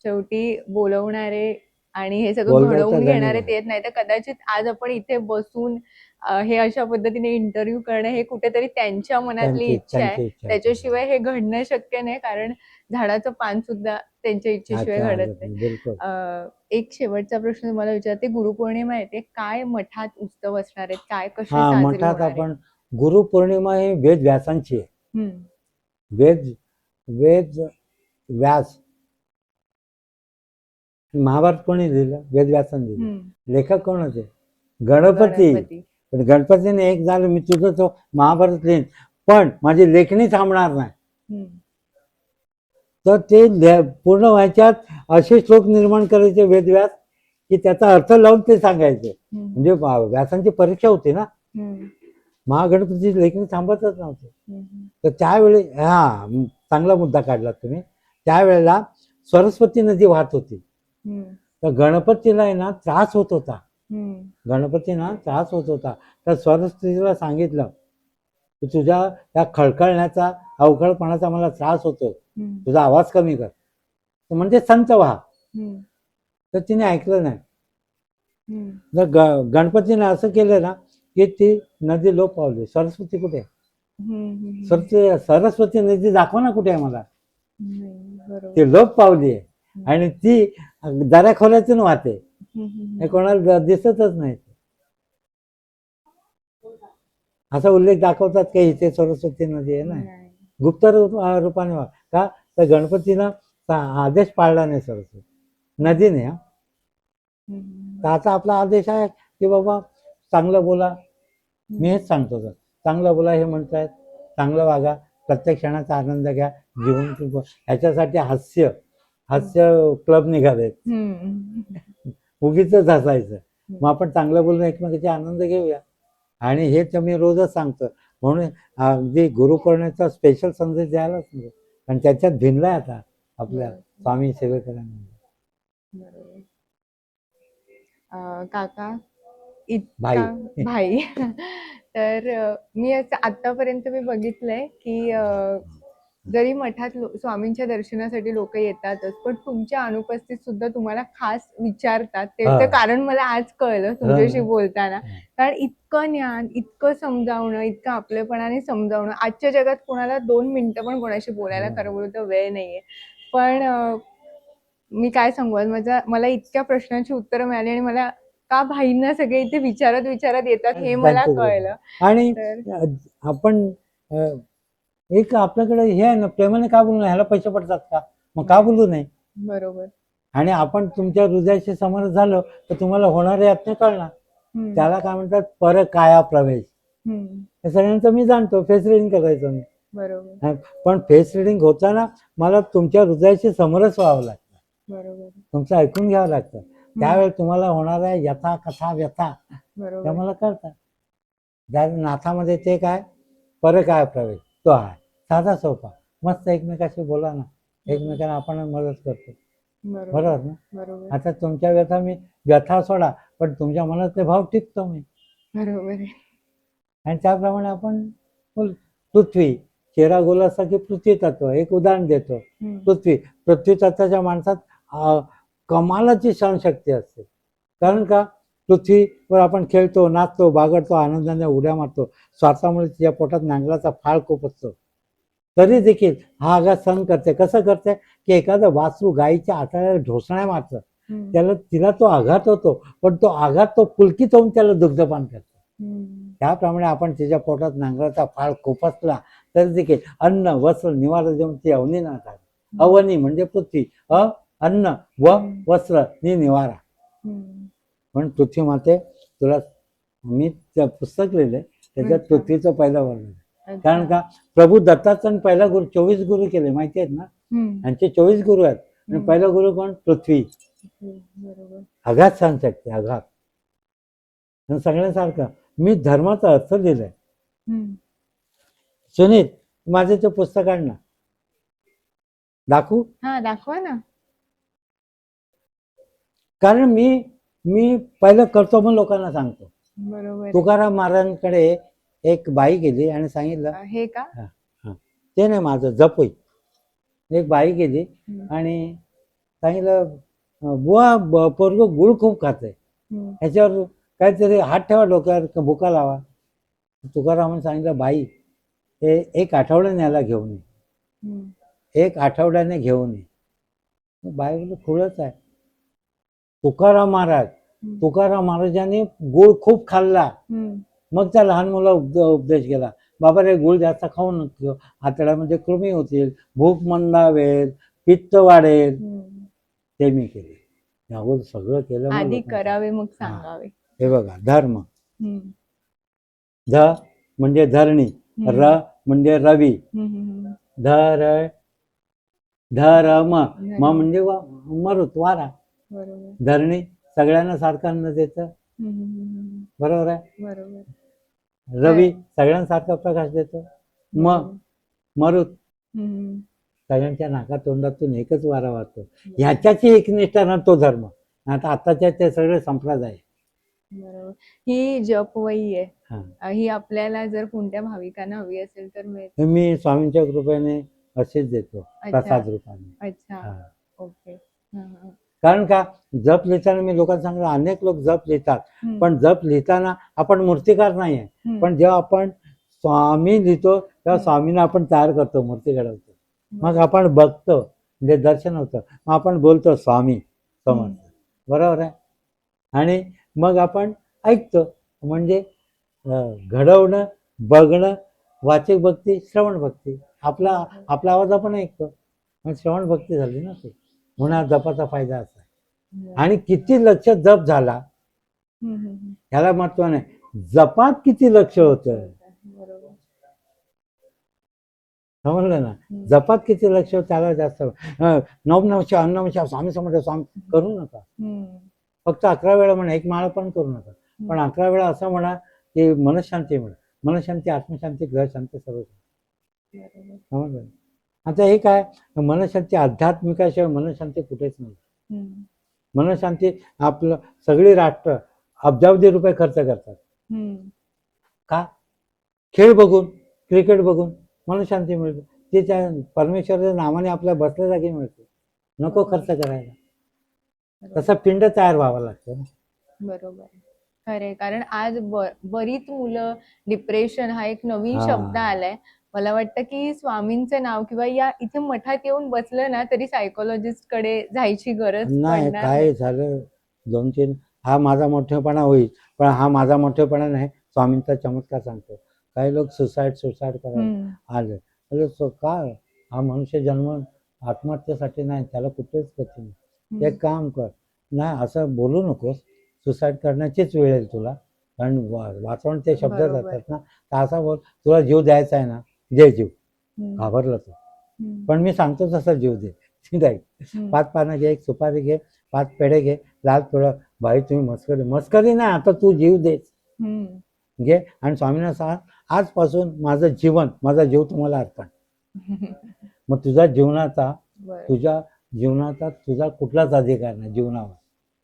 शेवटी बोलवणारे आणि हे सगळं बोलवतं घडवून त्यांनी घेणारे आहे. तेच नाही, तर कदाचित आज आपण इथे बसून हे अशा पद्धतीने इंटरव्ह्यू करणं हे कुठेतरी त्यांच्या मनातली इच्छा आहे. त्याच्याशिवाय हे घडणं शक्य नाही, कारण झाडाचं पान सुद्धा त्यांच्या इच्छेशिवाय घडत नाही. बिलकुल. एक शेवटचा प्रश्न तुम्हाला विचारते, गुरुपौर्णिमा येते, काय मठात उत्सव असणार आहेत, काय कसे हा, साजरे मठात होणार आहेत? आपण गुरुपौर्णिमा ही वेद व्यासांची आहे. वेद व्यास. महाभारत कोणी लिहिलं? वेद व्यासांनी लिहिलं. लेखक कोण होते? गणपती. पण गणपतीने एक झालं, मी तुझं तो महाभारत लिहीन, पण माझी लेखणी थांबणार नाही. तर ते पूर्ण व्हायच्यात असे श्लोक निर्माण करायचे वेदव्यास, की त्याचा अर्थ लावून ते सांगायचे. म्हणजे व्यासांची परीक्षा होती ना. महागणपतीची लेखणी थांबतच नव्हती. तर त्यावेळी चांगला मुद्दा काढला तुम्ही. त्यावेळेला सरस्वती नदी वाहत होती. तर गणपतीला आहे ना त्रास होत होता. गणपतींना त्रास होत होता. तर सरस्वतीला सांगितलं की तुझ्या त्या खळखळण्याचा, अवखळपणाचा मला त्रास होतो, तुझा आवाज कमी कर, म्हणजे संत व्हा. तर तिने ऐकलं नाही. तर गणपतीने असं केलं ना की ती नदी लोप पावली. सरस्वती कुठे? सरस्वती नदी दाखवा ना कुठे आहे मला. ती लोप पावली आहे आणि ती दऱ्याखोऱ्यातून वाहते, हे कोणाला दिसतच नाही. असा उल्लेख दाखवतात की इथे सरस्वती नदी आहे ना. गुप्त रूपाने का? तर गणपतीनं आदेश पाळला नाही सरस्वती नदीने. तर आता आपला आदेश आहे की बाबा चांगलं बोला. मी हेच सांगतो, तर चांगलं बोला हे म्हणतायत, चांगलं वागा, प्रत्येक क्षणाचा आनंद घ्या, जीवन ह्याच्यासाठी हास्य क्लब निघालेत. उगीच हसायचं. मग आपण चांगलं बोलून एकमेकांचा आनंद घेऊया. आणि हे तर मी रोजच सांगतो, म्हणून अगदी गुरुपौर्णिमेचा स्पेशल संदेश द्यायलाच नाही, कारण त्याच्यात भिनलाय आता आपल्या बरोबर. स्वामी सेवेकरांनी. बरोबर. काका भाई. इतका भाई तर मी असं आतापर्यंत मी बघितलंय की जरी मठात स्वामींच्या दर्शनासाठी लोक येतातच, पण तुमच्या अनुपस्थित सुद्धा तुम्हाला खास विचारतात. त्याचं हा. कारण मला आज कळलं तुमच्याशी हा. बोलताना. हा. कारण इतकं ज्ञान, इतकं समजावणं, इतकं आपलेपणाने समजावणं, आजच्या जगात कोणाला 2 मिनिटं पण कोणाशी बोलायला हा. खरं बोलू तर वेळ नाहीये. पण मी काय सांगू, आज मला इतक्या प्रश्नांची उत्तरं मिळाली आणि मला का भाईंना सगळे इथे विचारत विचारत येतात हे मला त्यांचं कळलं. आणि तर आपण एक आपल्याकडे हे आहे ना, प्रेमाने का बोलू नये, ह्याला पैसे पडतात का, मग का बोलू नये. बरोबर. आणि आपण तुमच्या हृदयाशी समरस झालो तर तुम्हाला होणारे यातने कळणार. त्याला काय म्हणतात, परकाया प्रवेश. हे सगळ्यांचं मी जाणतो, फेस रिडिंग करायचं मी. बरोबर. पण फेस रिडिंग होताना मला तुमच्या हृदयाशी समरस व्हावं लागतं, बरोबर. तुमचं ऐकून घ्यावं लागतं. त्यावेळेस तुम्हाला होणाऱ्या यथा कथा व्यथा त्या बरोबर. मला कळतात. त्या नाथामध्ये ते काय, परकाया प्रवेश तो आहे. साधा सोपा मस्त एकमेकाशी बोला ना, एकमेकांना आपण मदत करतो. बरोबर. बरोबर ना. बरोबर. आता तुमच्या व्यथा सोडा, पण तुमच्या मनातले भाव टिकतो मी. बरोबर आहे. आणि त्याप्रमाणे आपण पृथ्वी, चेहरा गोल असता की पृथ्वी तत्व, एक उदाहरण देतो. पृथ्वी तत्वाच्या माणसात कमालाची सहनशक्ती असते. कारण का, पृथ्वीवर आपण खेळतो, नाचतो, बागडतो, आनंदाने उड्या मारतो, स्वार्थामुळे तिच्या पोटात नांगराचा फाळ खूप असतो, तरी देखील हा आघात सहन करते. कसं करते की एखादं वासरू गायीच्या आतड्याला ढोसण्या मारतं, तिला तो आघात होतो, पण तो आघात तो पुलकित होऊन त्याला दुग्धपान करतो. त्याप्रमाणे आपण तिच्या पोटात नांगराचा फाळ खुपसला तरी देखील अन्न वस्त्र निवारा देऊन ती अवनी ना काय. अवनी म्हणजे पृथ्वी, अन्न व वस्त्र नि निवारा. म्हणून पृथ्वी माते तुला, मी पुस्तक लिहिलंय त्याच्यात पृथ्वीचं पहिलं वर्णन. कारण का, प्रभू दत्ताचं पहिला गुरु 24 गुरु केले माहिती आहेत ना, यांचे 24 गुरु आहेत. आणि पहिला गुरु कोण, पृथ्वी. बरोबर. आघात सहनशक्ती, आघात. सगळ्यांसारखं मी धर्माचा अर्थ लिहिलाय. सुनील, माझे ते पुस्तक आण ना, दाखवू. हा, दाखवा ना. कारण मी पहिलं करतो मग लोकांना सांगतो. बरोबर. तुकाराम महाराजांकडे एक बाई गेली आणि सांगितलं, हे का? ते नाही माझं जपोई. एक बाई गेली आणि सांगितलं, बुवा पोरग गुळ खूप खाते, ह्याच्यावर काहीतरी हात ठेवा डोक्यावर, भुका लावा. तुकारामाने सांगितलं, बाई हे 1 आठवड्याने याला घेऊन ये, 1 आठवड्याने घेऊन ये. बाई बोलली, खुळच आहे. तुकाराम महाराजांनी गुळ खूप खाल्ला, मग त्या लहान मुला उपदेश केला, बाबा रे गुळ जास्त खाऊ नको, आतड्यामध्ये कृमी होतील, भूक मंदावेल, पित्त वाढेल. ते मी केले. यावर सगळं केलं. आधी करावे मग सांगावे. हे बघा, धर्म, ध म्हणजे धरणी, र म्हणजे रवी, धर्म म्हणजे मरुत, वारा. धरणी सगळ्यांना सारखं अन्न देतं, बरोबर आहे. बरोबर. रवी सगळ्यांसारखा प्रकाश देतो. मरुत सगळ्यांच्या नाका तोंडातून एकच वारा वाहतो. ह्याच्याची एकनिष्ठा तो धर्म. आताच्या ते सगळे संप्रदाय. बरोबर. ही जपवही आहे, ही आपल्याला जर कोणत्या भाविकांना हवी असेल तर मी स्वामींच्या कृपेने असेच देतो, प्रसाद रूपाने. अच्छा, ओके. कारण का, जप लिहिताना मी लोकांना सांगतो, अनेक लोक जप लिहितात, पण जप लिहिताना आपण मूर्तिकार नाही आहे. पण जेव्हा आपण स्वामी लिहितो तेव्हा स्वामींना आपण तयार करतो, मूर्ती घडवतो. मग आपण बघतो, म्हणजे दर्शन होतं, मग आपण बोलतो स्वामी समर्थ, बरोबर आहे. आणि मग आपण ऐकतो, म्हणजे घडवणं, बघणं, वाचिक भक्ती, श्रवण भक्ती. आपला आवाज आपण ऐकतो, पण श्रवण भक्ती झाली ना ती. म्हणून जपाचा फायदा असा आहे. आणि किती लक्ष जप झाला ह्याला महत्व नाही, जपात किती लक्ष होतं, समजलं ना. जपात किती लक्ष होतं त्याला जास्त. नवनवशा अन्नवशा स्वामी समर्थ स्वामी करू नका. फक्त 11 वेळा म्हणा, 1 माळा पण करू नका, पण 11 वेळा असं म्हणा की मनशांती म्हणा. मनशांती, आत्मशांती, ग्रहशांती सर्व बरोबर. समजलं. आता हे काय, मनशांती आध्यात्मिकाशिवाय मनशांती कुठेच नाही. हम्म. मनशांती आपलं सगळी राष्ट्र अब्जावधी रुपये खर्च करतात. हम्म. का? खेळ बघून, क्रिकेट बघून मनशांती मिळते. ती त्या परमेश्वराच्या नावाने आपल्या बसल्या जागी मिळते. नको खर्च करायला. तसा पिंड तयार व्हावा लागतो ना. बरोबर. खरे, कारण आज बरीच मुलं, डिप्रेशन हा एक नवीन हा. शब्द आलाय. मला वाटतं की स्वामींचं नाव किंवा या इथे मठात येऊन बसलं ना तरी सायकोलॉजिस्ट कडे जायची गरज नाही, पडणार काय नाही. झालं 2-3 हा माझा मोठेपणा होईल, पण हा माझा मोठेपणा नाही, स्वामींचा चमत्कार सांगतो. काही लोक सुसाईड करायला हम्म. आले. का हा मनुष्य जन्म आत्महत्येसाठी नाही, त्याला कुठेच गती नाही. हम्म. एक काम कर, नाही असं बोलू नकोस, सुसाईड करण्याचीच वेळ येईल तुला, कारण वाचवण ते शब्द बरोबर. जातात ना. तर असा बोल, तुला जीव द्यायचा आहे ना, दे जीव. हम्म. घाबरला तो, हम्म. पण मी सांगतो तसा जीव दे. ठीक आहे. हम्म. 5 पानं घे, एक सुपारी घे, 5 पेढे घे, लाल तुळं. भाई तुम्ही मस्करी नाही, आता तू जीव देच. हम्म. घे आणि स्वामींना सांग, आजपासून माझं जीवन, माझा जीव तुम्हाला अर्पण. मग तुझ्या जीवनाचा तुझा कुठलाच अधिकार नाही जीवनावर,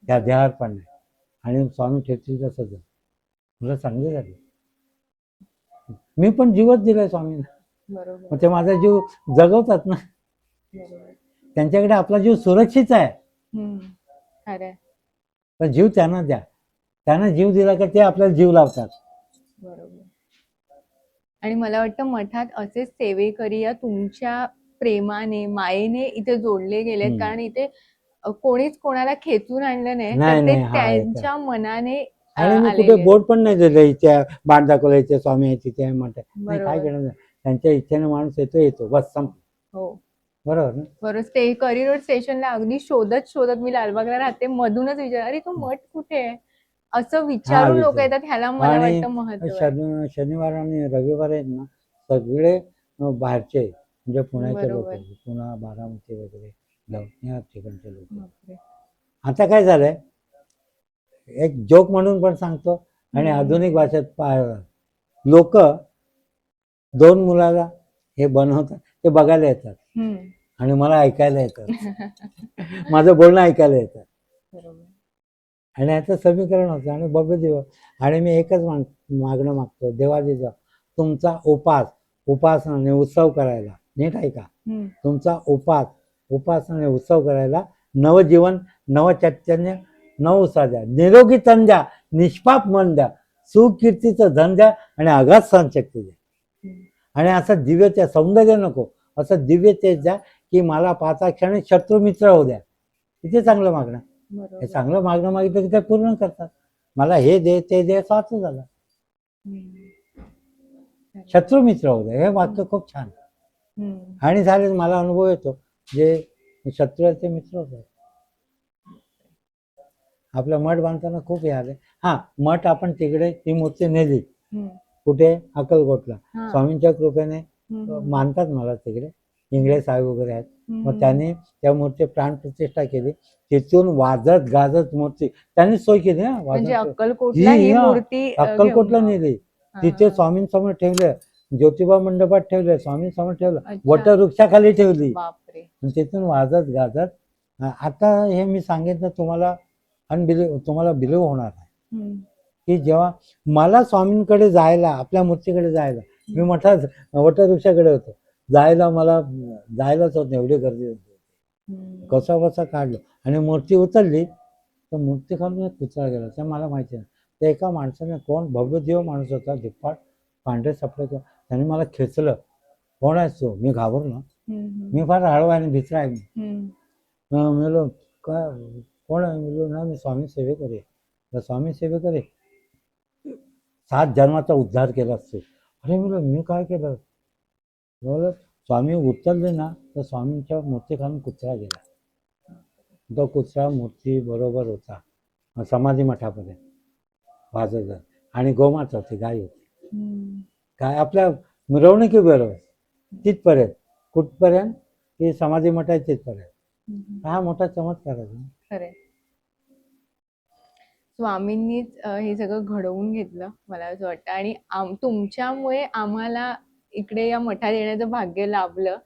त्या देहावर पण नाही. आणि स्वामी ठेवतील तसंच आहे. तुला चांगले झाले. मी पण जीवच दिलाय स्वामींना. बरोबर. मग ते माझा जीव जगवतात ना. बरोबर. त्यांच्याकडे आपला जीव सुरक्षित आहे. हम्म. खरंय. पण जीव त्यांना द्या. त्यांना जीव दिला का ते आपल्याला जीव लावतात. बरोबर. आणि मला वाटतं मठात असेच सेवेकरी या तुमच्या प्रेमाने, मायेने इथे जोडले गेलेत, कारण इथे कोणीच कोणाला खेचून आणलं नाही, तर ते नाही, हा एक आहे. त्यांच्या मनाने आणि मी कुठे आलेले. बोर्ड पण नाही दिलं, इथे बाट दाखवलं, इथे स्वामी आहे, तिथे म्हणतात नाही. काय बरोबर. केलं, त्यांच्या इच्छेने माणूस येतो बस संप. हो. बरोबर ना. बरोबर. करिअर स्टेशनला अगदी शोधत मी लालबागला राहते, मधूनच विचार, अरे तो मठ कुठे आहे, असं विचारून लोक येतात. ह्याला मला आणि वाटतं महत्व आहे. शनिवार आणि रविवार आहेत ना, सगळे बाहेरचे, म्हणजे पुण्याचे लोक, बरोबर. पुणा, बारामती वगैरे या ठिकाणचे लोक. बापरे. आता काय झालंय, एक जोक म्हणून पण सांगतो आणि आधुनिक भाषेत लोक 2 मुलाला हे बनवतात, ते बघायला येतात हम्म. आणि मला ऐकायला येतात. माझं बोलणं ऐकायला येतं. बरोबर. आणि याचं समीकरण होतं आणि भव्य देव. आणि मी एकच मागणं मागतो, देवाजीचा तुमचा उपासनाने उत्सव करायला, नीट ऐका, तुमचा उपासनाने उत्सव करायला नवजीवन, नवचैतन्य, नवउत्साह द्या, निरोगी तन द्या, निष्पाप मन द्या, सुकीर्तीचं धन द्या आणि अगाध सहनशक्ती द्या. आणि असं दिव्य त्या सौंदर्य नको, असं दिव्य तेज द्या की मला 5 क्षणी शत्रू मित्र होऊ द्या. किती चांगलं मागणं. हे चांगलं मागणं मागितलं की ते पूर्ण करतात. मला हे दे ते दे असं झालं. शत्रू मित्र होऊ द्या, हे वाक्य खूप छान. आणि झाले, मला अनुभव येतो, जे शत्रू आहेत ते मित्र होतात. आपलं मठ बांधताना खूप हे आले. हा, मठ आपण तिकडे ती मूर्ती नेली, कुठे, अक्कलकोटला. स्वामींच्या कृपेने मानतात मला तिकडे, इंगळे साहेब वगैरे आहेत. मग त्यांनी त्या मूर्ती प्राण प्रतिष्ठा केली. तिथून वाजत गाजत मूर्ती त्यांनी सोय केली ना. म्हणजे अक्कलकोटला नेली, तिथे स्वामींसमोर ठेवलं, ज्योतिबा मंडपात ठेवलं, स्वामींसमोर ठेवलं, वटवृक्षाखाली ठेवली. तिथून वाजत गाजत. आता हे मी सांगितलं तुम्हाला, तुम्हाला बिलीव्ह होणार नाही की जेव्हा मला स्वामींकडे जायला, आपल्या मूर्तीकडे जायला, मी मठात वटवृक्षाकडे होतो, मला जायलाच होत नाही, एवढी गर्दी होती. कसा काढलं आणि मूर्ती उचलली, तर मूर्ती खालून कुचला गेला. ते मला माहिती नाही. ते एका माणसाने, कोण भव्य देव माणूस होता, धिप्पाड पांढरे सपडे, त्यांनी मला खेचलं. कोण आहेस तू? मी घाबरलो. मी फार हळवा आणि भित्रा आहे. म्हणलो काय, कोण आहे? म्हणलो ना, मी स्वामी सेवेकरी. तर स्वामी सेवेकरी, 7 जन्माचा उद्धार केला असतो. अरे म्हणलं, मी काय केलं? बोल, स्वामी उचलले ना, तर स्वामींच्या मूर्ती खालून कुचरा गेला. तो कुचरा मूर्ती बरोबर होता समाधी मठापर्यंत वाजत. आणि गोमाता होती, गाय होती. काय आपल्या मिरवणुकी बरोबर तिथपर्यंत, कुठपर्यंत की समाधी मठ आहे तिथपर्यंत. हा मोठा चमत्कार आहे. स्वामींनीच हे सगळं घडवून घेतलं मला असं वाटतं. आणि तुमच्यामुळे आम्हाला इकडे या मठात येण्याचं भाग्य लाभलं.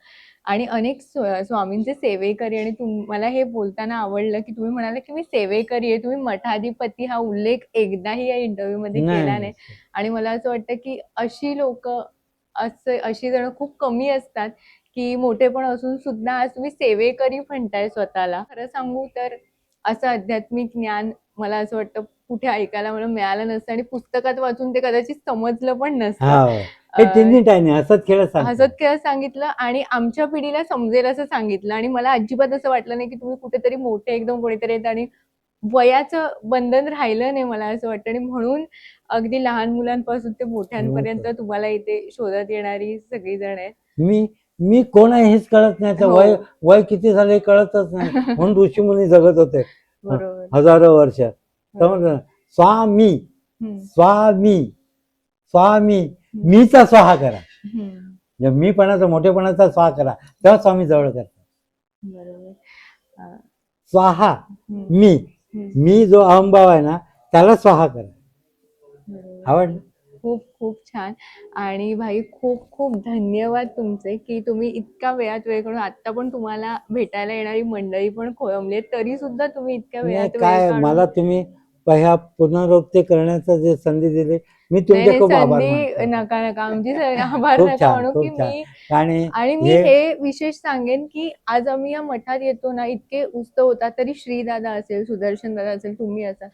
आणि अनेक स्वामींचे सेवेकरी, आणि मला हे बोलताना आवडलं की तुम्ही म्हणाले की मी सेवेकरी आहे. तुम्ही मठाधिपती हा उल्लेख एकदाही या इंटरव्ह्यू मध्ये केला नाही. नाही. आणि मला असं वाटतं की अशी जण खूप कमी असतात की मोठेपण असून सुद्धा आज तुम्ही सेवेकरी म्हणताय स्वतःला. खरं सांगू तर असं आध्यात्मिक ज्ञान मला असं वाटतं कुठे ऐकायला मला मिळालं नसतं, आणि पुस्तकात वाचून ते कदाचित समजलं पण नसतं. हा, हे तिन्ही टाइम हसत खेळत सांगतो. हसत खेळत सांगितलं आणि आमच्या पिढीला समजेल असं सांगितलं. आणि मला अजिबात असं वाटलं नाही की तुम्ही कुठेतरी मोठे एकदम कोणीतरी आहेत आणि वयाचं बंधन राहिलं नाही मला असं वाटतं. आणि म्हणून अगदी लहान मुलांपासून ते मोठ्यांपर्यंत तुम्हाला इथे शोधत येणारी सगळी जण आहेत. मी कोण आहे हेच कळत नाही. तर हो. वय किती झाले कळतच नाही. म्हणून ऋषी मुनी जगत होते बरोबर. हजारो वर्ष. समजलं? स्वामी स्वामी स्वामी मीचा स्वाहा करा. मीपणाचा मोठेपणाचा स्वाहा करा, तेव्हा स्वामी जवळ करतात. बरोबर. स्वाहा मी जो अहंभाव आहे ना त्याला स्वाहा करा. आवडलं? खूप खूप छान. आणि भाई खूप खूप धन्यवाद तुमचे की तुम्ही इतका वेळात वेळ काढून, आता पण तुम्हाला भेटायला येणारी मंडळी पण खोळंबली तरी सुद्धा तुम्ही इतक्या नाही वेळात वेळ काय, काढून मला तुम्ही ह्या पुनरुक्ती करण्याचं जे संधी दिली, मी तुमचे खूप आभार संधी मानतो. नका नका आमची आभार खूप नका छान, म्हणू की खूप छान. आणि मी हे विशेष सांगेन की आज आम्ही या मठात येतो ना, इतके उत्सव होतात तरी श्री दादा असेल, सुदर्शन दादा असेल, तुम्ही असाल,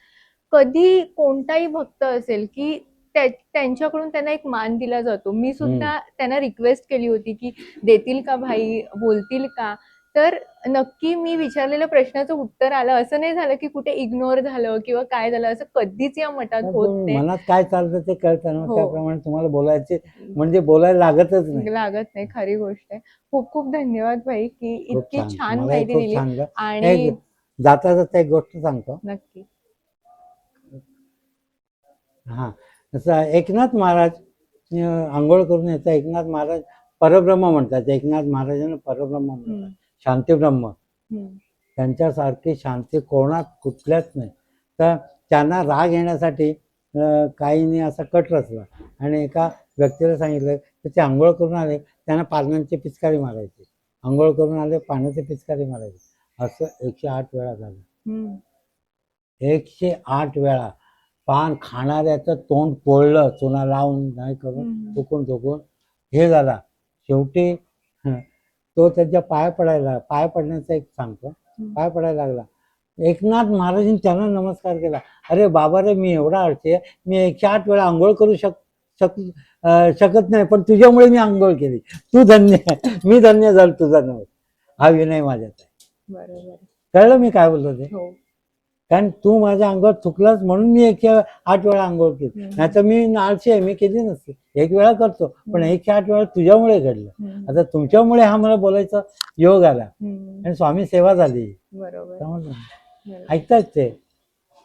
कधी कोणताही भक्त असेल की त्यांच्याकडून त्यांना एक मान दिला जातो. मी सुद्धा त्यांना रिक्वेस्ट केली होती की देतील का भाई, बोलतील का. तर नक्की मी विचारलेल्या प्रश्नाचं उत्तर आलं. असं नाही झालं की कुठे इग्नोर झालं किंवा काय झालं, असं कधीच या मठात होत नाही. मनात काय चालतं ते कळतं ना, हो. त्याप्रमाणे तुम्हाला बोलायचे म्हणजे बोलायला लागतच नाही. लागत नाही, खरी गोष्ट आहे. खूप खूप धन्यवाद भाई की खूप इतकी छान, छान मलाही माहिती खूप दिली. छान. आणि जाता जाता एक गोष्ट सांगतो. नक्की. हा, जसं एकनाथ महाराज आंघोळ करून येतात. एकनाथ महाराज परब्रह्म म्हणतात. एकनाथ महाराजांना परब्रह्म म्हणतात, शांतीब्रह्म. त्यांच्यासारखी शांती कोणात कुठल्याच नाही. तर त्यांना राग येण्यासाठी काहींनी असा कट रचला आणि एका व्यक्तीला सांगितलं की ते आंघोळ करून आले, त्यांना पाण्याची पिचकारी मारायची. आंघोळ करून आले, पाण्याची पिचकारी मारायची. असं 108 वेळा झालं. 108 वेळा. पान खाणाऱ्याचं तोंड पोळलं, चुना लावून नाही करून थुकून हे झाला. शेवटी तो त्याच्या पाय पडण्याचं एक सांगतो. पाय पडायला लागला. एकनाथ महाराजांनी त्यांना नमस्कार केला. अरे बाबा रे, मी एवढा आळशी आहे, मी 108 वेळा आंघोळ करू शकत नाही, पण तुझ्यामुळे मी आंघोळ केली. तू धन्य आहे, मी धन्य झालो तुझा नव्हे. हा विनय माझ्यात आहे. बरोबर. कळलं मी काय बोलतो ते? हो. कारण तू माझ्या अंगावर थुकलास म्हणून मी 108 वेळा आंघोळ केली. नाही तर मी आळशी आहे, मी केली नसते. 1 वेळा करतो, पण 108 वेळा तुझ्यामुळे घडलं. आता तुमच्यामुळे हा मला बोलायचा योग आला आणि स्वामी सेवा झाली. बरोबर. समजलं? ऐकतायत ते.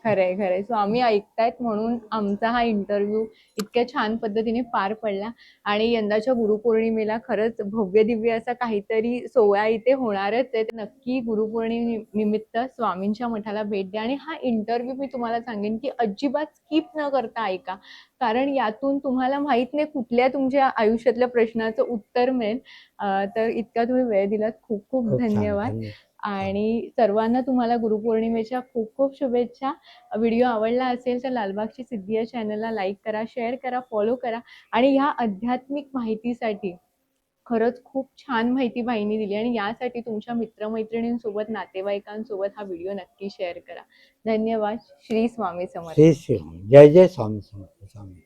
खरंय खरंय. स्वामी ऐकतायत म्हणून आमचा हा इंटरव्ह्यू इतक्या छान पद्धतीने पार पडला. आणि यंदाच्या गुरुपौर्णिमेला खरंच भव्य दिव्य असा काहीतरी सोहळा इथे होणारच आहे. नक्की गुरुपौर्णिमेनिमित्त स्वामींच्या मठाला भेट द्या. आणि हा इंटरव्ह्यू मी तुम्हाला सांगेन की अजिबात स्किप न करता ऐका, कारण यातून तुम्हाला माहित नाही कुठल्या तुमच्या आयुष्यातल्या प्रश्नाचं उत्तर मिळेल. तर इतका तुम्ही वेळ दिलात, खूप खूप धन्यवाद. आणि सर्वांना तुम्हाला गुरुपौर्णिमेच्या खूप खूप शुभेच्छा. व्हिडिओ आवडला असेल तर लालबागची सिद्धी या चॅनलला लाईक करा, शेअर करा, फॉलो करा. आणि ह्या आध्यात्मिक माहितीसाठी खरंच खूप छान माहिती भाईंनी दिली, आणि यासाठी तुमच्या मित्रमैत्रिणींसोबत, नातेवाईकांसोबत हा व्हिडिओ नक्की शेअर करा. धन्यवाद. श्री स्वामी समर्थ. श्री जय जय स्वामी समर्थ. स्वामी.